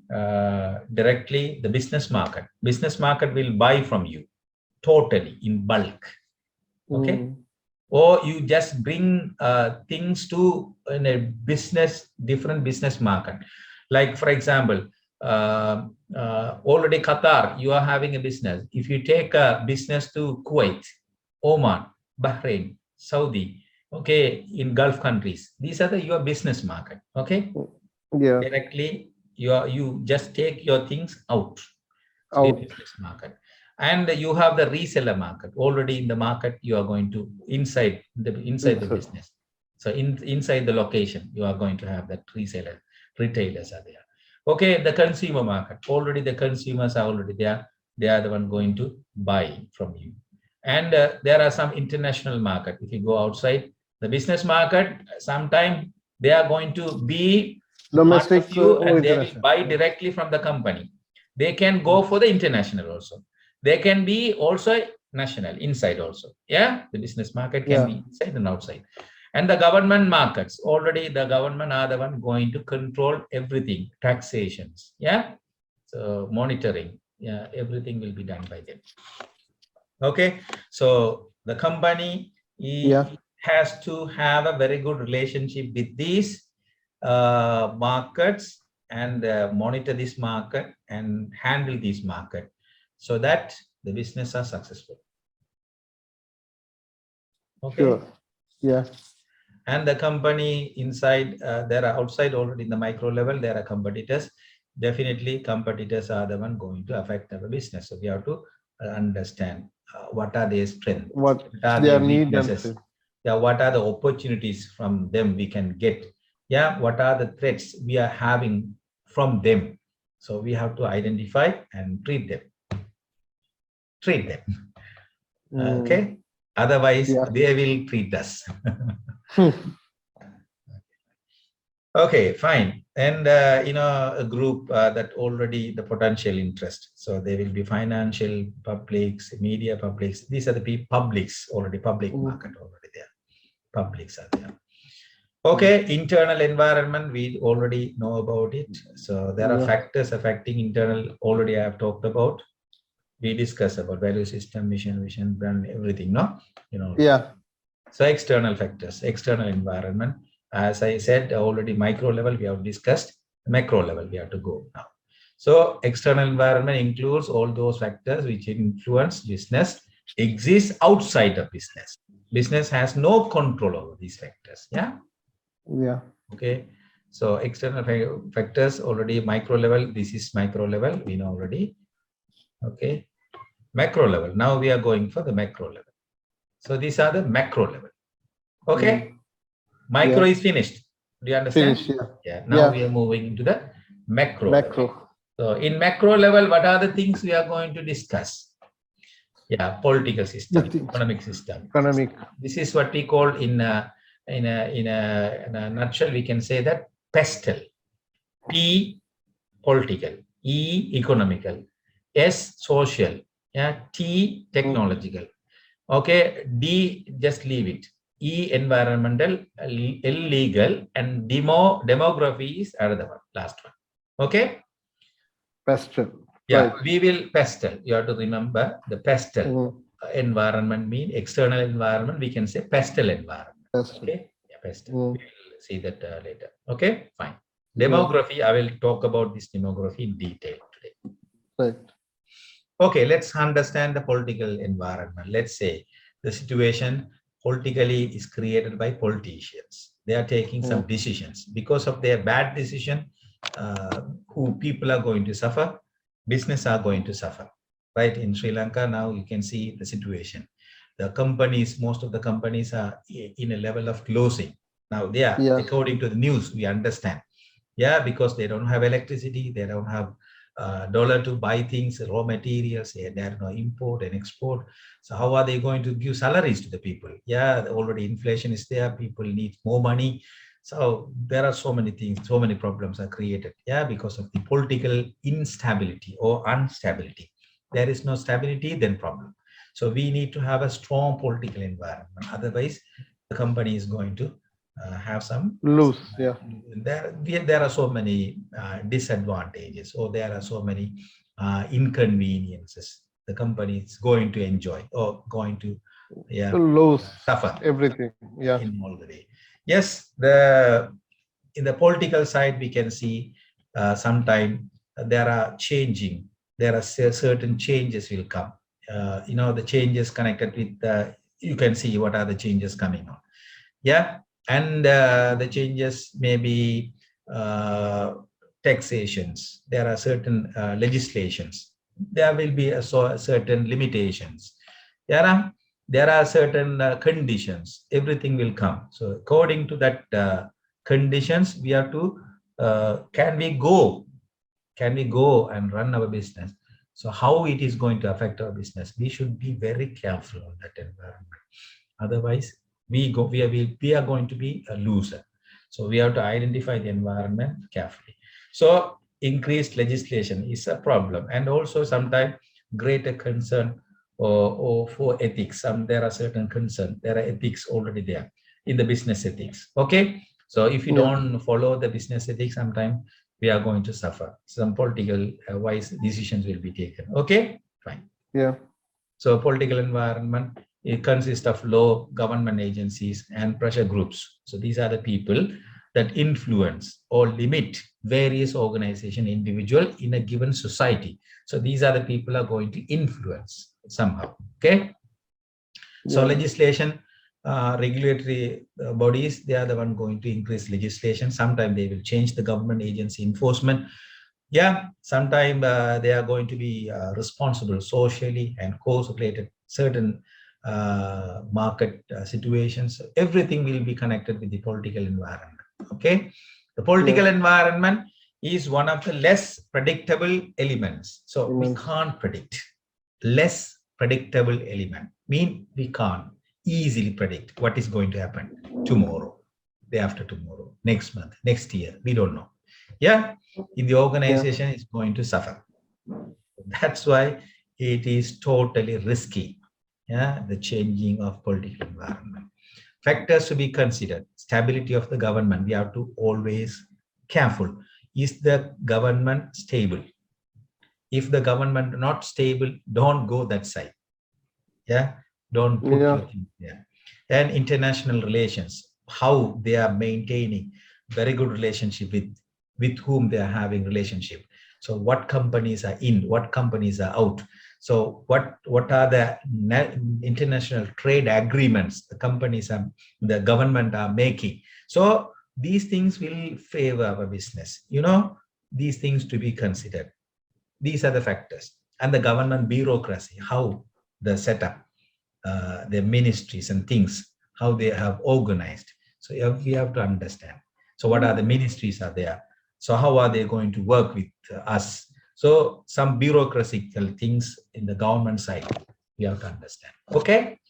Speaker 1: directly the business market. Business market will buy from you totally in bulk. Okay. Or you just bring things to in a different business market. Like, for example, already Qatar, you are having a business. If you take a business to Kuwait, Oman, Bahrain, Saudi, okay, in Gulf countries, these are your business market. Okay. Directly you just take your things out. Business market. And you have the reseller market. Already in the market, you are going to inside the business. So inside the location, you are going to have that reseller, retailers are there. Okay, the consumer market. Already the consumers are already there. They are the one going to buy from you. And there are some international market. If you go outside the business market, sometime they are going to be domestic and they will buy directly from the company. They can go for the international also. They can be also national, inside also. Yeah, the business market can be inside and outside. And the government markets, already the government are the one going to control everything, taxations. Yeah, so monitoring. Yeah, everything will be done by them. Okay, so the company has to have a very good relationship with these markets and monitor this market and handle this market so that the business are successful. Okay.
Speaker 2: Sure. Yeah.
Speaker 1: And the company inside, there are outside already in the micro level, there are competitors. Definitely competitors are the one going to affect our business. So we have to understand what are their strengths,
Speaker 2: what are their
Speaker 1: weaknesses. Yeah, what are the opportunities from them we can get? Yeah, what are the threats we are having from them? So we have to identify and treat them. Okay. Otherwise, they will treat us. Okay, fine. And a group that already the potential interest. So there will be financial publics, media publics. These are the publics already, public market already there. Publics are there. Okay, internal environment, we already know about it. So there are factors affecting internal, already I have talked about. We discussed about value system, mission, vision, brand, everything, no? So external factors, external environment. As I said, already micro level we have discussed, macro level we have to go now. So external environment includes all those factors which influence business, exist outside of business. Business has no control over these factors. Yeah.
Speaker 2: Yeah.
Speaker 1: Okay. So external factors already micro level. This is micro level. We know already. Okay. Macro level. Now we are going for the macro level. So these are the macro level. Okay. Micro is finished. Do you understand?
Speaker 2: Finish. Yeah.
Speaker 1: Yeah. Now we are moving into the macro level.
Speaker 2: Macro.
Speaker 1: So in macro level, what are the things we are going to discuss? Yeah, political system, economic system.
Speaker 2: Economic.
Speaker 1: This is what we call in a nutshell, we can say that pestle. P, political. E, economical. S, social. Yeah, T, technological. Okay, D, just leave it. E, environmental. L, legal. And demography is another one, last one. Okay?
Speaker 2: Pestle.
Speaker 1: Yeah,
Speaker 2: right.
Speaker 1: we will pestle. You have to remember the pestle. Environment mean external environment. We can say pestle environment.
Speaker 2: Pestle.
Speaker 1: Okay? Yeah, pestle. We will see that later. Okay, fine. Demography, I will talk about this demography in detail today.
Speaker 2: Right.
Speaker 1: Okay, let's understand the political environment. Let's say the situation politically is created by politicians. They are taking some decisions. Because of their bad decision, who people are going to suffer, business are going to suffer. Right? In Sri Lanka, now you can see the situation. The companies, most of the companies are in a level of closing. Now they are, according to the news, we understand. Yeah, because they don't have electricity, they don't have dollar to buy things, raw materials, there are no import and export. So how are they going to give salaries to the people? Yeah, already inflation is there, people need more money. So there are so many things, so many problems are created. Yeah, because of the political instability or instability. There is no stability, then problem. So we need to have a strong political environment. Otherwise, the company is going to have some
Speaker 2: lose. Yeah,
Speaker 1: there are so many disadvantages, or there are so many inconveniences the company is going to enjoy or going to
Speaker 2: lose
Speaker 1: suffer
Speaker 2: everything. Yeah,
Speaker 1: in all the way. Yes, in the political side we can see sometime there are changing, there are certain changes will come. The changes connected with you can see what are the changes coming on. Yeah, and the changes may be taxations. There are certain legislations. There will be certain limitations. There are certain conditions. Everything will come. So according to that conditions, we have to can we go and run our business? So how it is going to affect our business? We should be very careful on that environment. Otherwise, we are going to be a loser. So we have to identify the environment carefully. So increased legislation is a problem, and also sometimes greater concern or for ethics. There are certain concerns. There are ethics already there in the business ethics. Okay, so if you don't follow the business ethics, sometimes we are going to suffer. Some political wise decisions will be taken. Okay, fine.
Speaker 2: Yeah.
Speaker 1: So political environment, it consists of law, government agencies, and pressure groups. So these are the people that influence or limit various organization, individual in a given society. So these are the people are going to influence somehow. Okay. So legislation, regulatory bodies, they are the one going to increase legislation. Sometimes they will change the government agency enforcement. Yeah, sometimes they are going to be responsible socially and cause-related certain market situations. Everything will be connected with the political environment. Okay, the political environment is one of the less predictable elements. So we can't predict. Less predictable element mean we can't easily predict what is going to happen tomorrow, day after tomorrow, next month, next year. We don't know. Yeah, in the organization is going to suffer. That's why it is totally risky. Yeah, the changing of political environment. Factors to be considered: stability of the government. We have to always careful. Is the government stable? If the government not stable, don't go that side. Yeah, don't put your things there. And international relations, how they are maintaining very good relationship with whom they are having relationship. So what companies are in, what companies are out. So what are the international trade agreements the companies are, the government are making? So these things will favor our business. You know, these things to be considered. These are the factors. And the government bureaucracy, how the setup, the ministries and things, how they have organized. So we have to understand. So what are the ministries are there? So how are they going to work with us? So some bureaucratical things in the government side, we have to understand. Okay?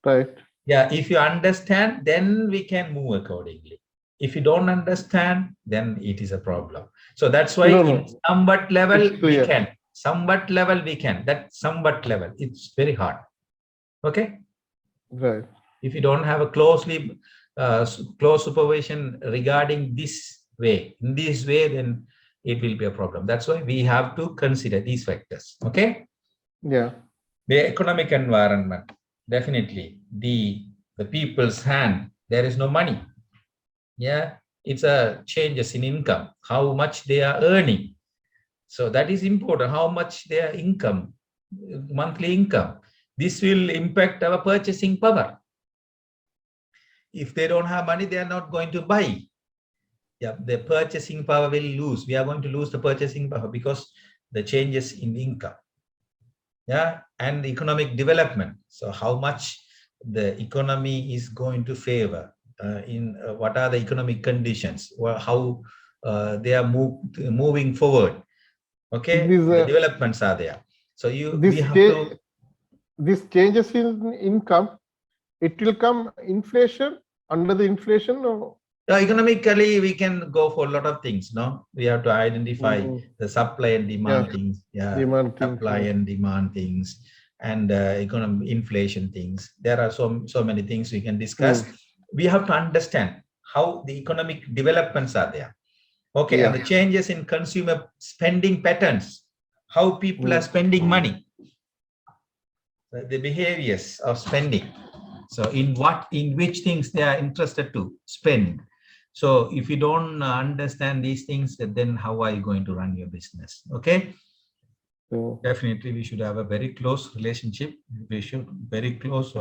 Speaker 2: Right.
Speaker 1: Yeah, if you understand, then we can move accordingly. If you don't understand, then it is a problem. So that's why in somewhat level we can. Somewhat level we can. That somewhat level, it's very hard. Okay?
Speaker 2: Right.
Speaker 1: If you don't have a close supervision regarding this way, in this way, then it will be a problem. That's why we have to consider these factors. Okay?
Speaker 2: Yeah.
Speaker 1: The economic environment, definitely the people's hand, there is no money. Yeah, it's a changes in income, how much they are earning. So that is important, how much their income, monthly income. This will impact our purchasing power. If they don't have money, they are not going to buy. Yeah, the purchasing power will lose. We are going to lose the purchasing power because the changes in income. Yeah, and economic development. So how much the economy is going to favor what are the economic conditions, well, how they are moving forward. Okay, the developments are there. So
Speaker 2: these changes in income, it will come inflation, under the inflation, or
Speaker 1: economically we can go for a lot of things. No, we have to identify the supply and demand things. Yeah, supply and demand things, and economic inflation things. There are so many things we can discuss. We have to understand how the economic developments are there. Okay, and the changes in consumer spending patterns, how people are spending money, the behaviors of spending. So in which things they are interested to spend. So if you don't understand these things, then how are you going to run your business? Okay. Definitely we should have a very close relationship. We should very close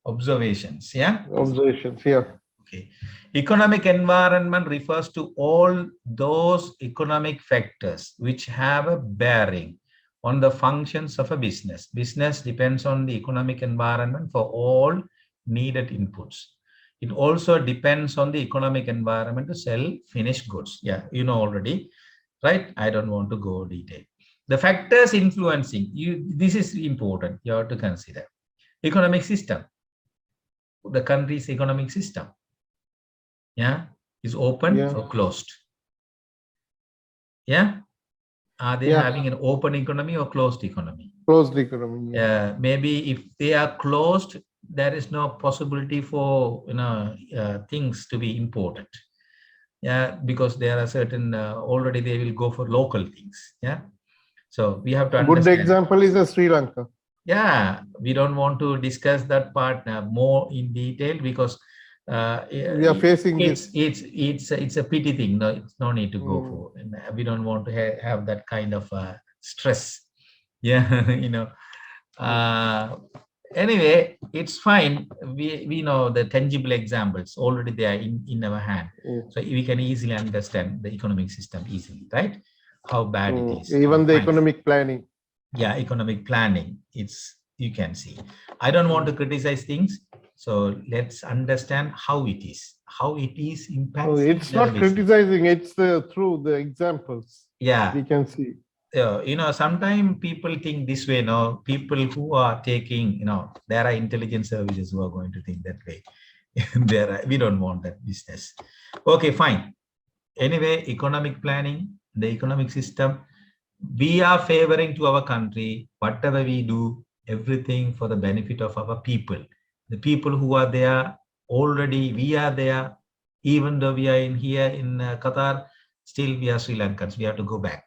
Speaker 1: observations. Yeah.
Speaker 2: Observations. Yeah.
Speaker 1: Okay. Economic environment refers to all those economic factors which have a bearing on the functions of a business. Business depends on the economic environment for all needed inputs. It also depends on the economic environment to sell finished goods. Yeah, you know already, right? I don't want to go detail. The factors influencing you, this is important. You have to consider economic system. The country's economic system. Yeah, is open or closed. Yeah. Are they having an open economy or closed economy?
Speaker 2: Closed economy.
Speaker 1: Yeah. Maybe if they are closed, there is no possibility for things to be imported. Yeah, because there are certain already they will go for local things. Yeah. So we have to understand.
Speaker 2: Good example is Sri Lanka.
Speaker 1: Yeah, we don't want to discuss that part more in detail because
Speaker 2: we are facing
Speaker 1: it's a pity thing. No, it's no need to go for. And we don't want to have that kind of stress. Yeah, anyway, it's fine. We know the tangible examples already they are in our hand, so we can easily understand the economic system easily, right? How bad it is.
Speaker 2: Even the economic planning.
Speaker 1: Yeah, economic planning. You can see. I don't want to criticize things. So let's understand how it is. How it is impacts.
Speaker 2: It's not criticizing. It's through the examples.
Speaker 1: Yeah,
Speaker 2: we can see.
Speaker 1: Sometimes people think this way. No, people who are taking, there are intelligence services who are going to think that way. We don't want that business. Okay, fine. Anyway, economic planning, the economic system, we are favoring to our country, whatever we do, everything for the benefit of our people. The people who are there, already we are there, even though we are here in Qatar, still we are Sri Lankans. We have to go back.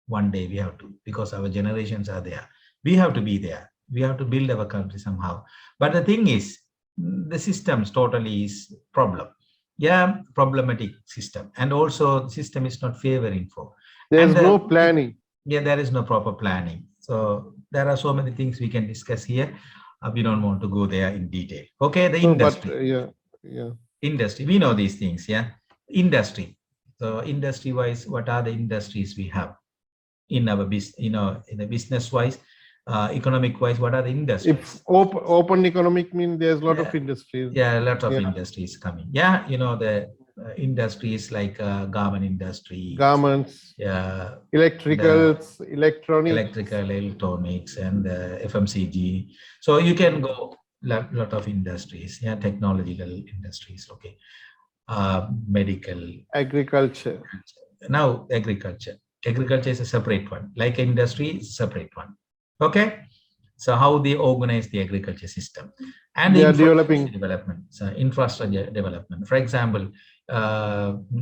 Speaker 1: One day we have to, because our generations are there. We have to be there. We have to build our country somehow. But the thing is, the systems totally is problem. Yeah, problematic system. And also the system is not favoring for.
Speaker 2: There's no planning.
Speaker 1: Yeah, there is no proper planning. So there are so many things we can discuss here. We don't want to go there in detail. Okay, the
Speaker 2: No,
Speaker 1: industry.
Speaker 2: but yeah.
Speaker 1: Industry, we know these things, yeah. Industry. So industry wise, what are the industries we have in our business, in the business wise, economic wise, what are the industries?
Speaker 2: If open economic means there's a lot of industries.
Speaker 1: Yeah, a lot of industries coming. Yeah, the industries like garment industry,
Speaker 2: Garments,
Speaker 1: yeah,
Speaker 2: electricals,
Speaker 1: electronics, and FMCG. So you can go lot of industries, yeah, technological industries. Okay, medical,
Speaker 2: agriculture.
Speaker 1: Now agriculture. Agriculture is a separate one. Like industry is a separate one. Okay. So how they organize the agriculture system and
Speaker 2: They
Speaker 1: the
Speaker 2: are developing
Speaker 1: development, so infrastructure development. For example,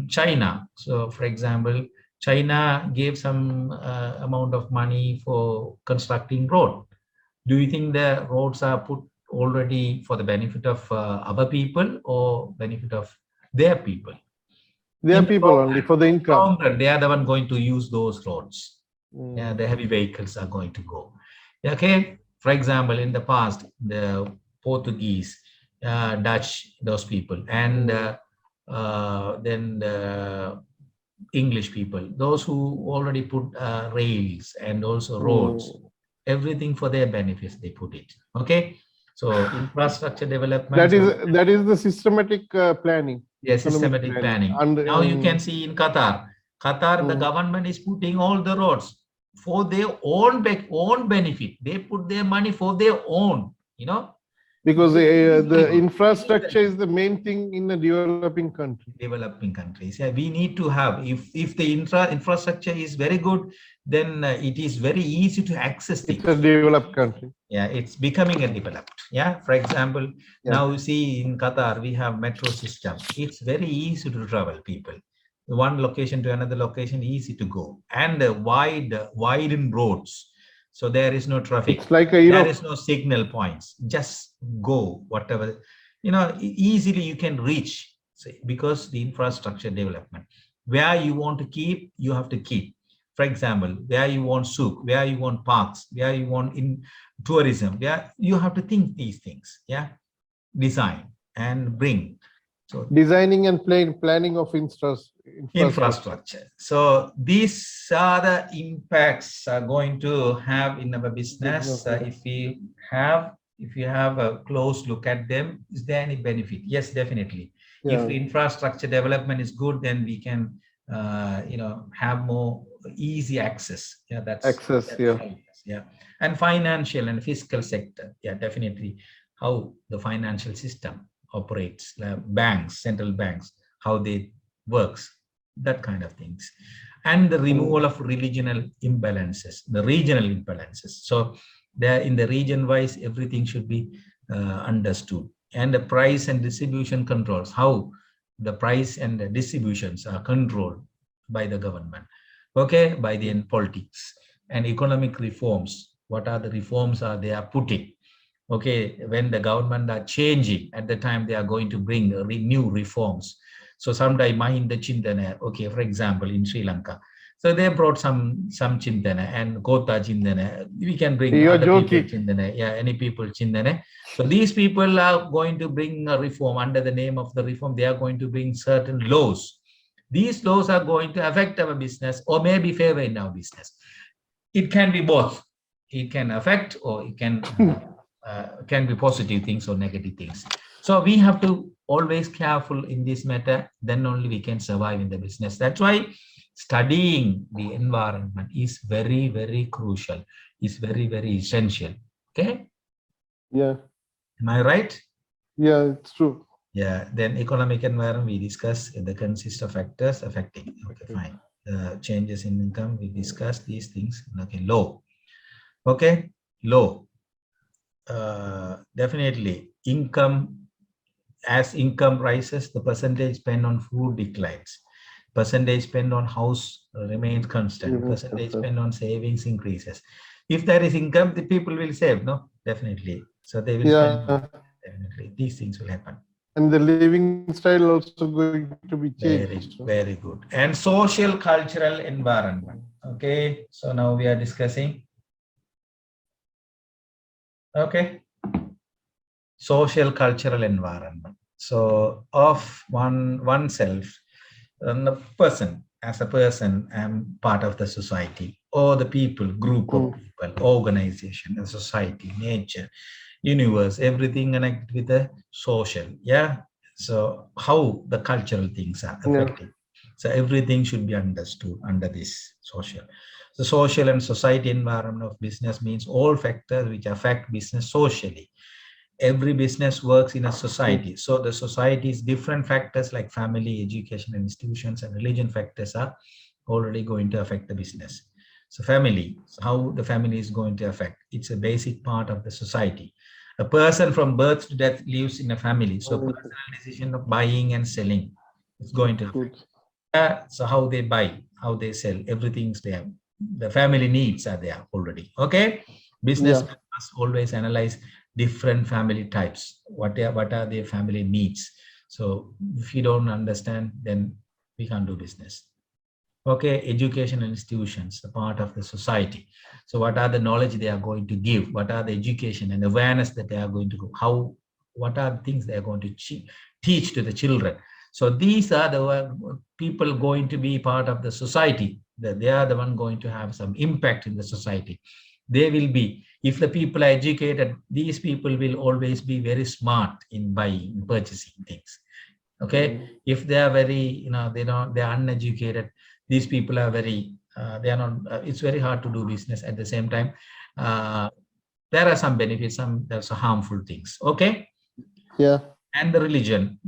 Speaker 1: China. So for example, China gave some amount of money for constructing road. Do you think the roads are put already for the benefit of our people or benefit of their people?
Speaker 2: They are people only for the income.
Speaker 1: They are the one going to use those roads. Yeah, the heavy vehicles are going to go. Okay, for example, in the past, the Portuguese, Dutch, those people, and then the English people, those who already put rails and also roads, everything for their benefits, they put it. Okay, so infrastructure development.
Speaker 2: That is the systematic planning.
Speaker 1: Yeah, systematic planning. Now you can see in Qatar, the government is putting all the roads for their own benefit. They put their money for their own,
Speaker 2: because the infrastructure is the main thing in a developing country.
Speaker 1: Developing countries, yeah, we need to have. If the infrastructure is very good, then it is very easy to access
Speaker 2: things. It's a developed country.
Speaker 1: Yeah, it's becoming a developed. Yeah, for example, now you see in Qatar we have metro system. It's very easy to travel, people. One location to another location, easy to go, and widened roads. So there is no traffic.
Speaker 2: It's like
Speaker 1: there is no signal points. Just go whatever, easily you can reach. Because the infrastructure development, where you want to keep, you have to keep. For example, where you want souk, where you want parks, where you want in tourism, where you have to think these things. Yeah, design and bring. So
Speaker 2: designing and planning of
Speaker 1: infrastructure. So these are the impacts are going to have in our business. If you have a close look at them, is there any benefit? Yes, definitely. If infrastructure development is good, then we can have more easy access. Yeah, that's access. Yeah, and financial and fiscal sector. Yeah, definitely. How the financial system operates, banks, central banks, how they works, that kind of things, and the removal of regional imbalances. So there in the region wise, everything should be understood, and the price and distribution controls, how the price and the distributions are controlled by the government, okay, by the politics, and economic reforms. What are the reforms are they are putting? Okay, when the government are changing, at the time they are going to bring new reforms. So sometime Mahinda Chintana, okay, for example, in Sri Lanka. So they brought some Chintana and Kota Chintana. We can bring other people Chintana. Yeah, any people Chintana. So these people are going to bring a reform under the name of the reform. They are going to bring certain laws. These laws are going to affect our business or maybe favor in our business. It can be both. It can affect or it can be positive things or negative things. So we have to always careful in this matter, then only we can survive in the business. That's why studying the environment is very, very crucial, is very, very essential. Okay.
Speaker 2: Yeah.
Speaker 1: Am I right?
Speaker 2: Yeah, it's true.
Speaker 1: Yeah. Then economic environment we discuss the consist of factors affecting. Okay, fine. Changes in income, we discuss these things. Okay, low. Okay, low. Definitely income, as income rises, the percentage spent on food declines, percentage spent on house remains constant, percentage spent on savings increases. If there is income, the people will save, no? Definitely. So they will spend, definitely these things will happen.
Speaker 2: And the living style also going to be changed.
Speaker 1: Very good. And social cultural environment. Okay, so now we are discussing Okay. Social cultural environment. So of oneself, the person, as a person, I'm part of the society, or the people, group of people, organization, the society, nature, universe, everything connected with the social. Yeah. So how the cultural things are affecting. So everything should be understood under this social. The social and society environment of business means all factors which affect business socially. Every business works in a society. So the society's different factors like family, education, institutions, and religion factors are already going to affect the business. So family, so how the family is going to affect, it's a basic part of the society. A person from birth to death lives in a family. So personal decision of buying and selling is going to affect. So how they buy, how they sell, everything's there. The family needs are there already. Okay. Business must always analyze different family types. What are their family needs? So if you don't understand, then we can't do business. Okay, educational institutions, a part of the society. So what are the knowledge they are going to give? What are the education and awareness that they are going to go? What are the things they are going to teach to the children? So these are the people going to be part of the society. They are the one going to have some impact in the society. They will be, if the people are educated, these people will always be very smart in buying, purchasing things. Okay, if they are very, they are uneducated, these people are very, they are not, it's very hard to do business. At the same time, there are some benefits, there's harmful things. Okay.
Speaker 2: Yeah.
Speaker 1: And the religion,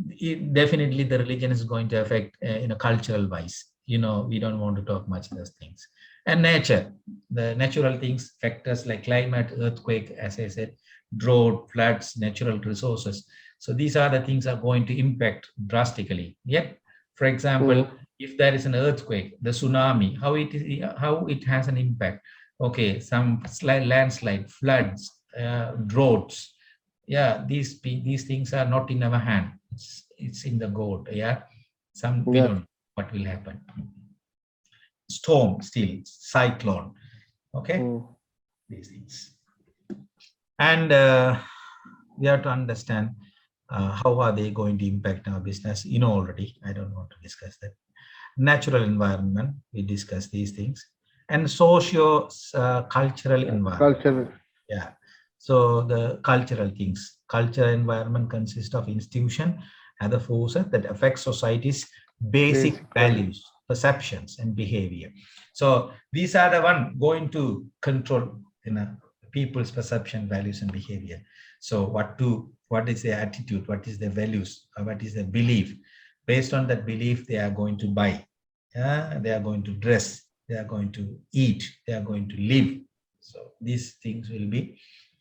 Speaker 1: definitely the religion is going to affect in a cultural wise. We don't want to talk much those things. And nature, the natural things, factors like climate, earthquake, as I said, drought, floods, natural resources. So these are the things are going to impact drastically. Yeah. For example, if there is an earthquake, the tsunami, how it has an impact. Okay, some landslide, floods, droughts. Yeah, these things are not in our hand. It's in the God. Yeah, we don't know what will happen. Storm, still cyclone. Okay, these things. And we have to understand how are they going to impact our business. Already, I don't want to discuss that. Natural environment, we discuss these things. And socio-cultural environment. Yeah. So the cultural things, cultural environment consists of institution and the forces that affect society's basic values, perceptions, and behavior. So these are the one going to control people's perception, values, and behavior. So what is their attitude, what is their values, what is their belief? Based on that belief, they are going to buy, they are going to dress, they are going to eat, they are going to live. So these things will be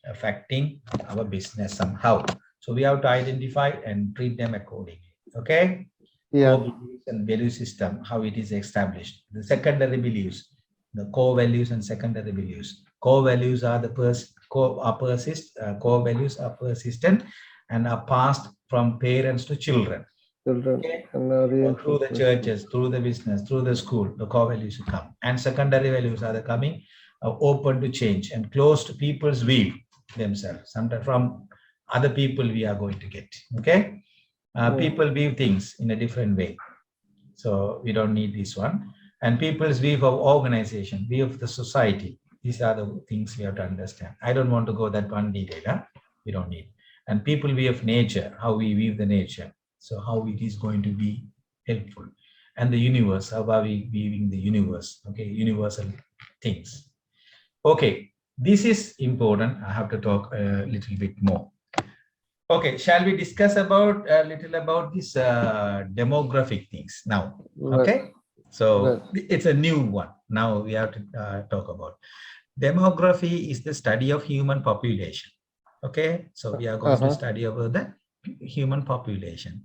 Speaker 1: affecting our business somehow. So we have to identify and treat them accordingly. Okay.
Speaker 2: Yeah.
Speaker 1: Core beliefs and value system, how it is established. The secondary beliefs, the core values and secondary beliefs. Core values are core values are persistent and are passed from parents to children. Okay. Through the churches, through the business, through the school, the core values will come. And secondary values are the coming, open to change and close to people's view themselves. Sometimes from other people we are going to get. Okay. People view things in a different way. So we don't need this one. And people's view of organization, view of the society. These are the things we have to understand. I don't want to go that one detail. Huh? We don't need. And people view of nature, how we view the nature. So how it is going to be helpful. And the universe, how are we viewing the universe? Okay, universal things. Okay, this is important. I have to talk a little bit more. Okay, shall we discuss about a little about this demographic things now? Okay, so it's a new one. Now we have to talk about demography is the study of human population. Okay, so we are going to study about the human population,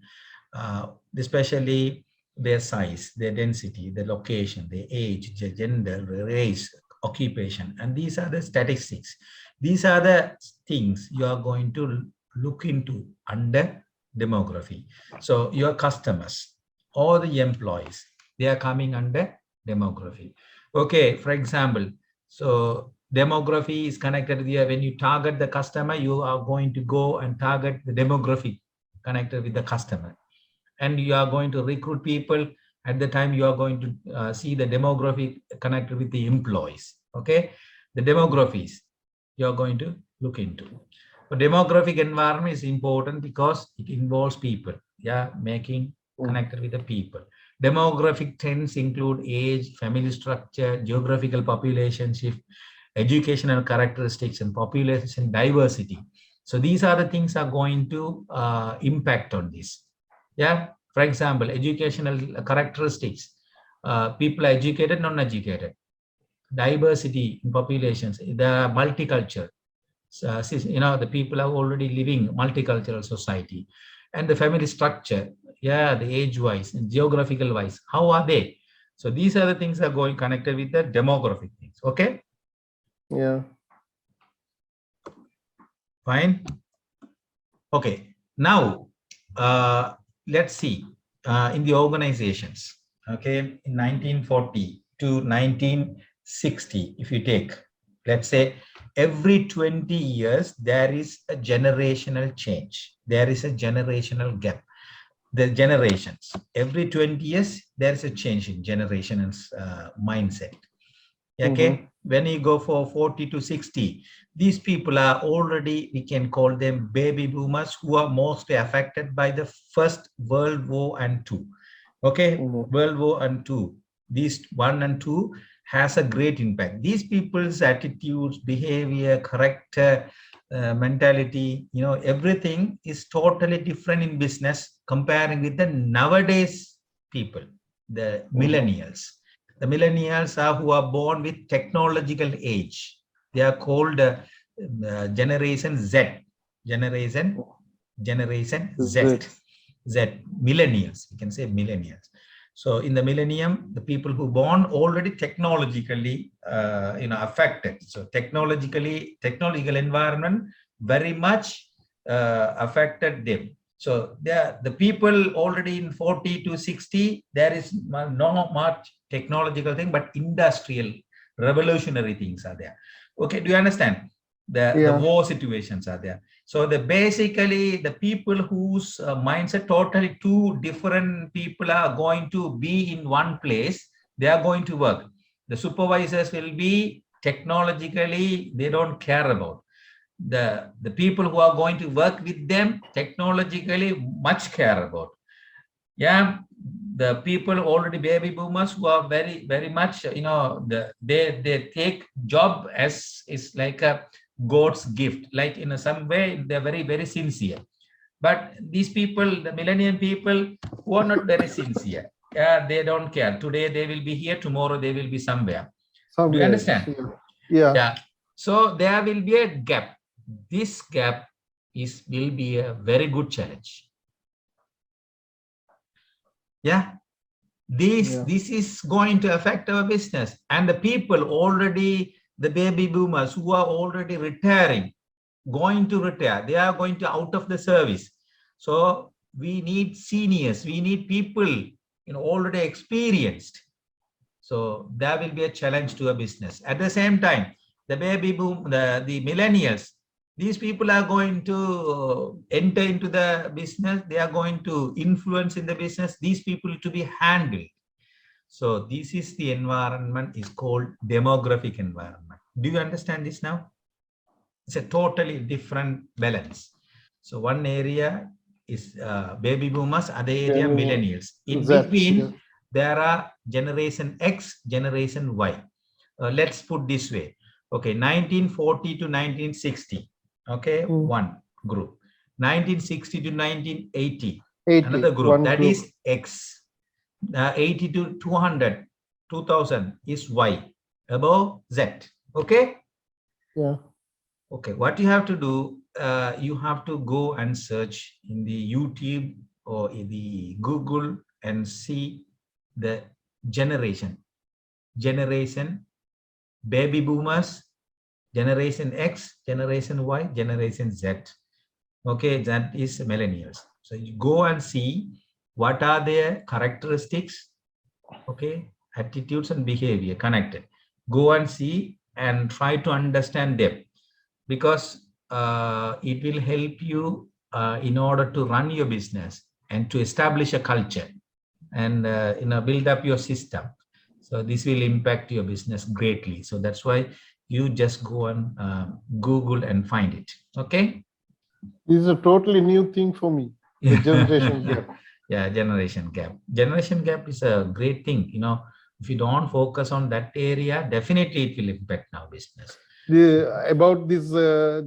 Speaker 1: especially their size, their density, their location, their age, their gender, race, occupation, and these are the statistics. These are the things you are going to look into under demography. So your customers or the employees, they are coming under demography. Okay, for example, so Demography is connected with when you target the customer, you are going to go and target the demographic connected with the customer. And you are going to recruit people. At the time, you are going to see the demographic connected with the employees. Okay, the demographics you are going to look into. So demographic environment is important because it involves people. Yeah, making connected with the people. Demographic trends include age, family structure, geographical population shift, educational characteristics, and population diversity. So these are the things are going to impact on this. Yeah, for example, educational characteristics. People are educated, non-educated. Diversity in populations, the multicultural. The people are already living multicultural society. And the family structure, yeah, the age-wise and geographical-wise, how are they? So these are the things that are going connected with the demographic things. Okay.
Speaker 2: Yeah.
Speaker 1: Fine. Okay. Now, let's see in the organizations. Okay, in 1940 to 1960, if you take, let's say, every 20 years, there is a generational change. There is a generational gap. The generations, every 20 years, there is a change in generations mindset. Okay, when you go for 40 to 60, these people are already, we can call them baby boomers, who are mostly affected by the First World War and II. Okay, World War and II, these 1 and 2 has a great impact. These people's attitudes, behavior, character, mentality, everything is totally different in business comparing with the nowadays people, the millennials. The millennials are who are born with technological age. They are called Generation Z. Generation Z. Millennials. You can say millennials. So in the millennium, the people who born already technologically, affected. So technological environment very much affected them. So the people already in 40 to 60, there is not much technological thing, but industrial revolutionary things are there. Okay, do you understand? The war situations are there. So basically the people whose mindset, totally two different people are going to be in one place. They are going to work. The supervisors will be technologically, they don't care about. The people who are going to work with them technologically much care about. Yeah, the people already baby boomers who are very, very much, they take job as is like a God's gift, like in some way they're very, very sincere. But these people, the millennium people who are not very sincere, they don't care. Today they will be here, tomorrow they will be somewhere. Do you understand? Yeah. So there will be a gap. This gap will be a very good challenge. Yeah. This is going to affect our business. And the people already, the baby boomers who are already retiring, going to retire, they are going to out of the service. So we need seniors, we need people already experienced. So there will be a challenge to a business. At the same time, the baby boom, the millennials, these people are going to enter into the business. They are going to influence in the business. These people to be handled. So this is the environment is called demographic environment. Do you understand this now? It's a totally different balance. So one area is baby boomers, other area millennials. In between, there are Generation X, Generation Y. Let's put this way. Okay, 1940 to 1960. Okay, one group. 1960 to 1980, another group. That is X. 80 to 200, 2000 is Y. Above Z. Okay?
Speaker 2: Yeah.
Speaker 1: Okay, what you have to do, you have to go and search in the YouTube or in the Google and see the generation, baby boomers, Generation X, Generation Y, Generation Z. Okay, that is millennials. So you go and see what are their characteristics, okay, attitudes and behavior connected. Go and see and try to understand them, because it will help you in order to run your business and to establish a culture and build up your system. So this will impact your business greatly. So that's why you just go on Google and find it. Okay.
Speaker 2: This is a totally new thing for me. The generation gap.
Speaker 1: Yeah, generation gap. Generation gap is a great thing. If you don't focus on that area, definitely it will impact our business.
Speaker 2: About this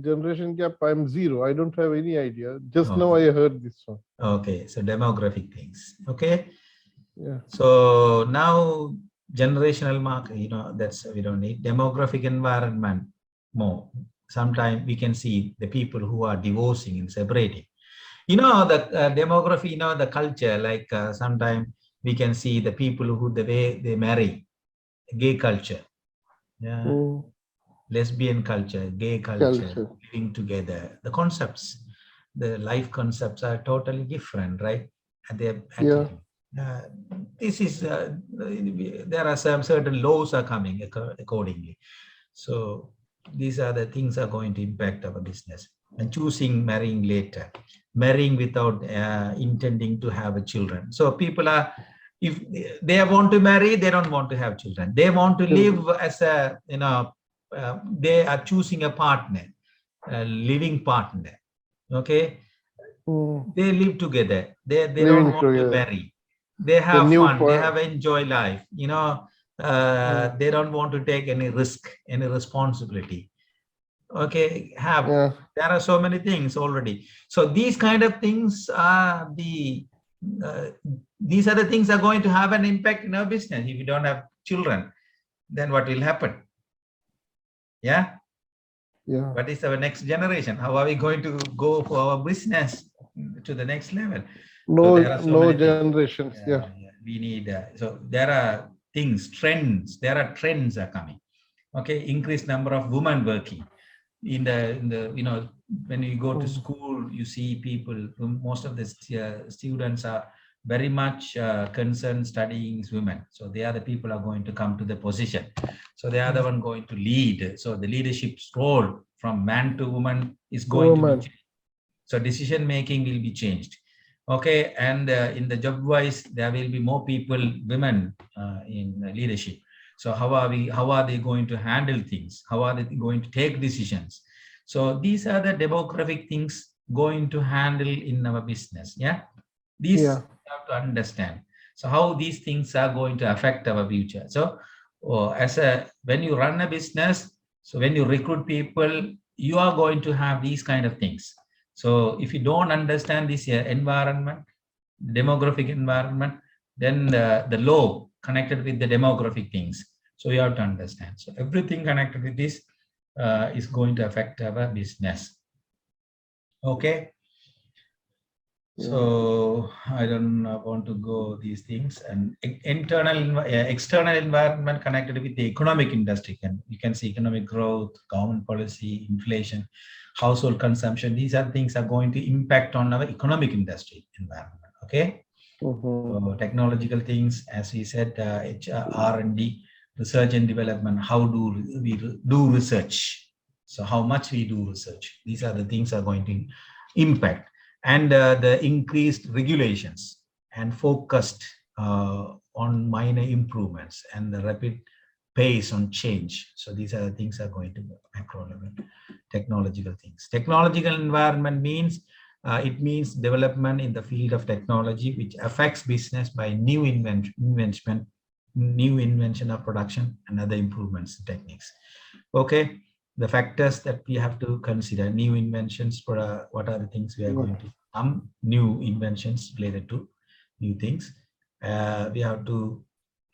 Speaker 2: generation gap, I'm zero. I don't have any idea. Just now I heard this one.
Speaker 1: Okay, so demographic things. Okay.
Speaker 2: Yeah.
Speaker 1: So now generational mark, that's, we don't need demographic environment more. Sometimes we can see the people who are divorcing and separating. The demography, the culture, like sometimes we can see the people who, the way they marry, gay culture, lesbian culture, gay culture, living together. The concepts, the life concepts are totally different, right? And this is, there are some certain laws are coming accordingly. So these are the things are going to impact our business. And choosing marrying later, marrying without intending to have a children. So people are, if they want to marry, they don't want to have children. They want to live as a, they are choosing a partner, a living partner. Okay. They live together. They don't want to marry. They have fun. They have enjoy life. They don't want to take any risk, any responsibility. Okay, there are so many things already. So these kind of things are these are the things are going to have an impact in our business. If you don't have children, then what will happen? Yeah. What is our next generation? How are we going to go for our business to the next level?
Speaker 2: No generations.
Speaker 1: We need, so there are things, trends, there are trends are coming. Okay, increased number of women working. In the when you go to school, you see people, most of the students are very much concerned studying women. So they are the people are going to come to the position. So they are the one going to lead. So the leadership role from man to woman is going to be changed. So decision making will be changed. Okay, and in the job wise, there will be more people, women in leadership. So how are they going to handle things? How are they going to take decisions? So these are the demographic things going to handle in our business. Yeah, these you have to understand. So how these things are going to affect our future. So when you run a business, so when you recruit people, you are going to have these kind of things. So if you don't understand this environment, demographic environment, then the law connected with the demographic things. So you have to understand. So everything connected with this is going to affect our business. Okay. So I don't want to go these things, and external environment connected with the economic industry. And you can see economic growth, government policy, inflation, household consumption. These are things are going to impact on our economic industry environment. Okay. So technological things, as we said, R&D, research and development. How do we do research? So how much we do research? These are the things are going to impact. And the increased regulations and focused on minor improvements and the rapid pace on change. So these are the things are going to be macro level. Technological things. Technological environment means it means development in the field of technology which affects business by new invention of production and other improvements in techniques. Okay, the factors that we have to consider: new inventions. For what are the things we are going to new inventions related to new things. We have to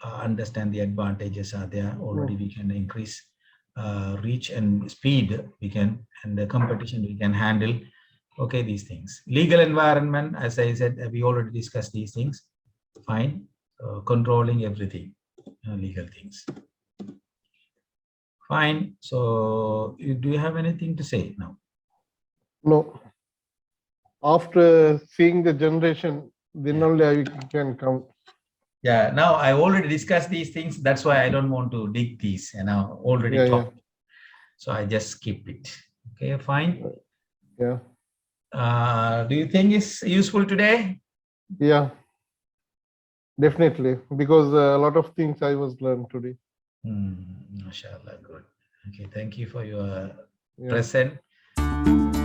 Speaker 1: understand the advantages are there already. We can increase reach and speed. We can, and the competition we can handle. Okay, these things. Legal environment, as I said, we already discussed these things. Fine. Controlling everything, legal things. Fine. So do you have anything to say now?
Speaker 2: No. After seeing the generation, then only I can count.
Speaker 1: Yeah, now I already discussed these things. That's why I don't want to dig these, and I already talked. So I just skip it. Okay, fine.
Speaker 2: Yeah.
Speaker 1: Do you think it's useful today?
Speaker 2: Yeah. Definitely, because a lot of things I was learned today.
Speaker 1: MashaAllah, good. Okay, thank you for your
Speaker 2: Yeah.
Speaker 1: present.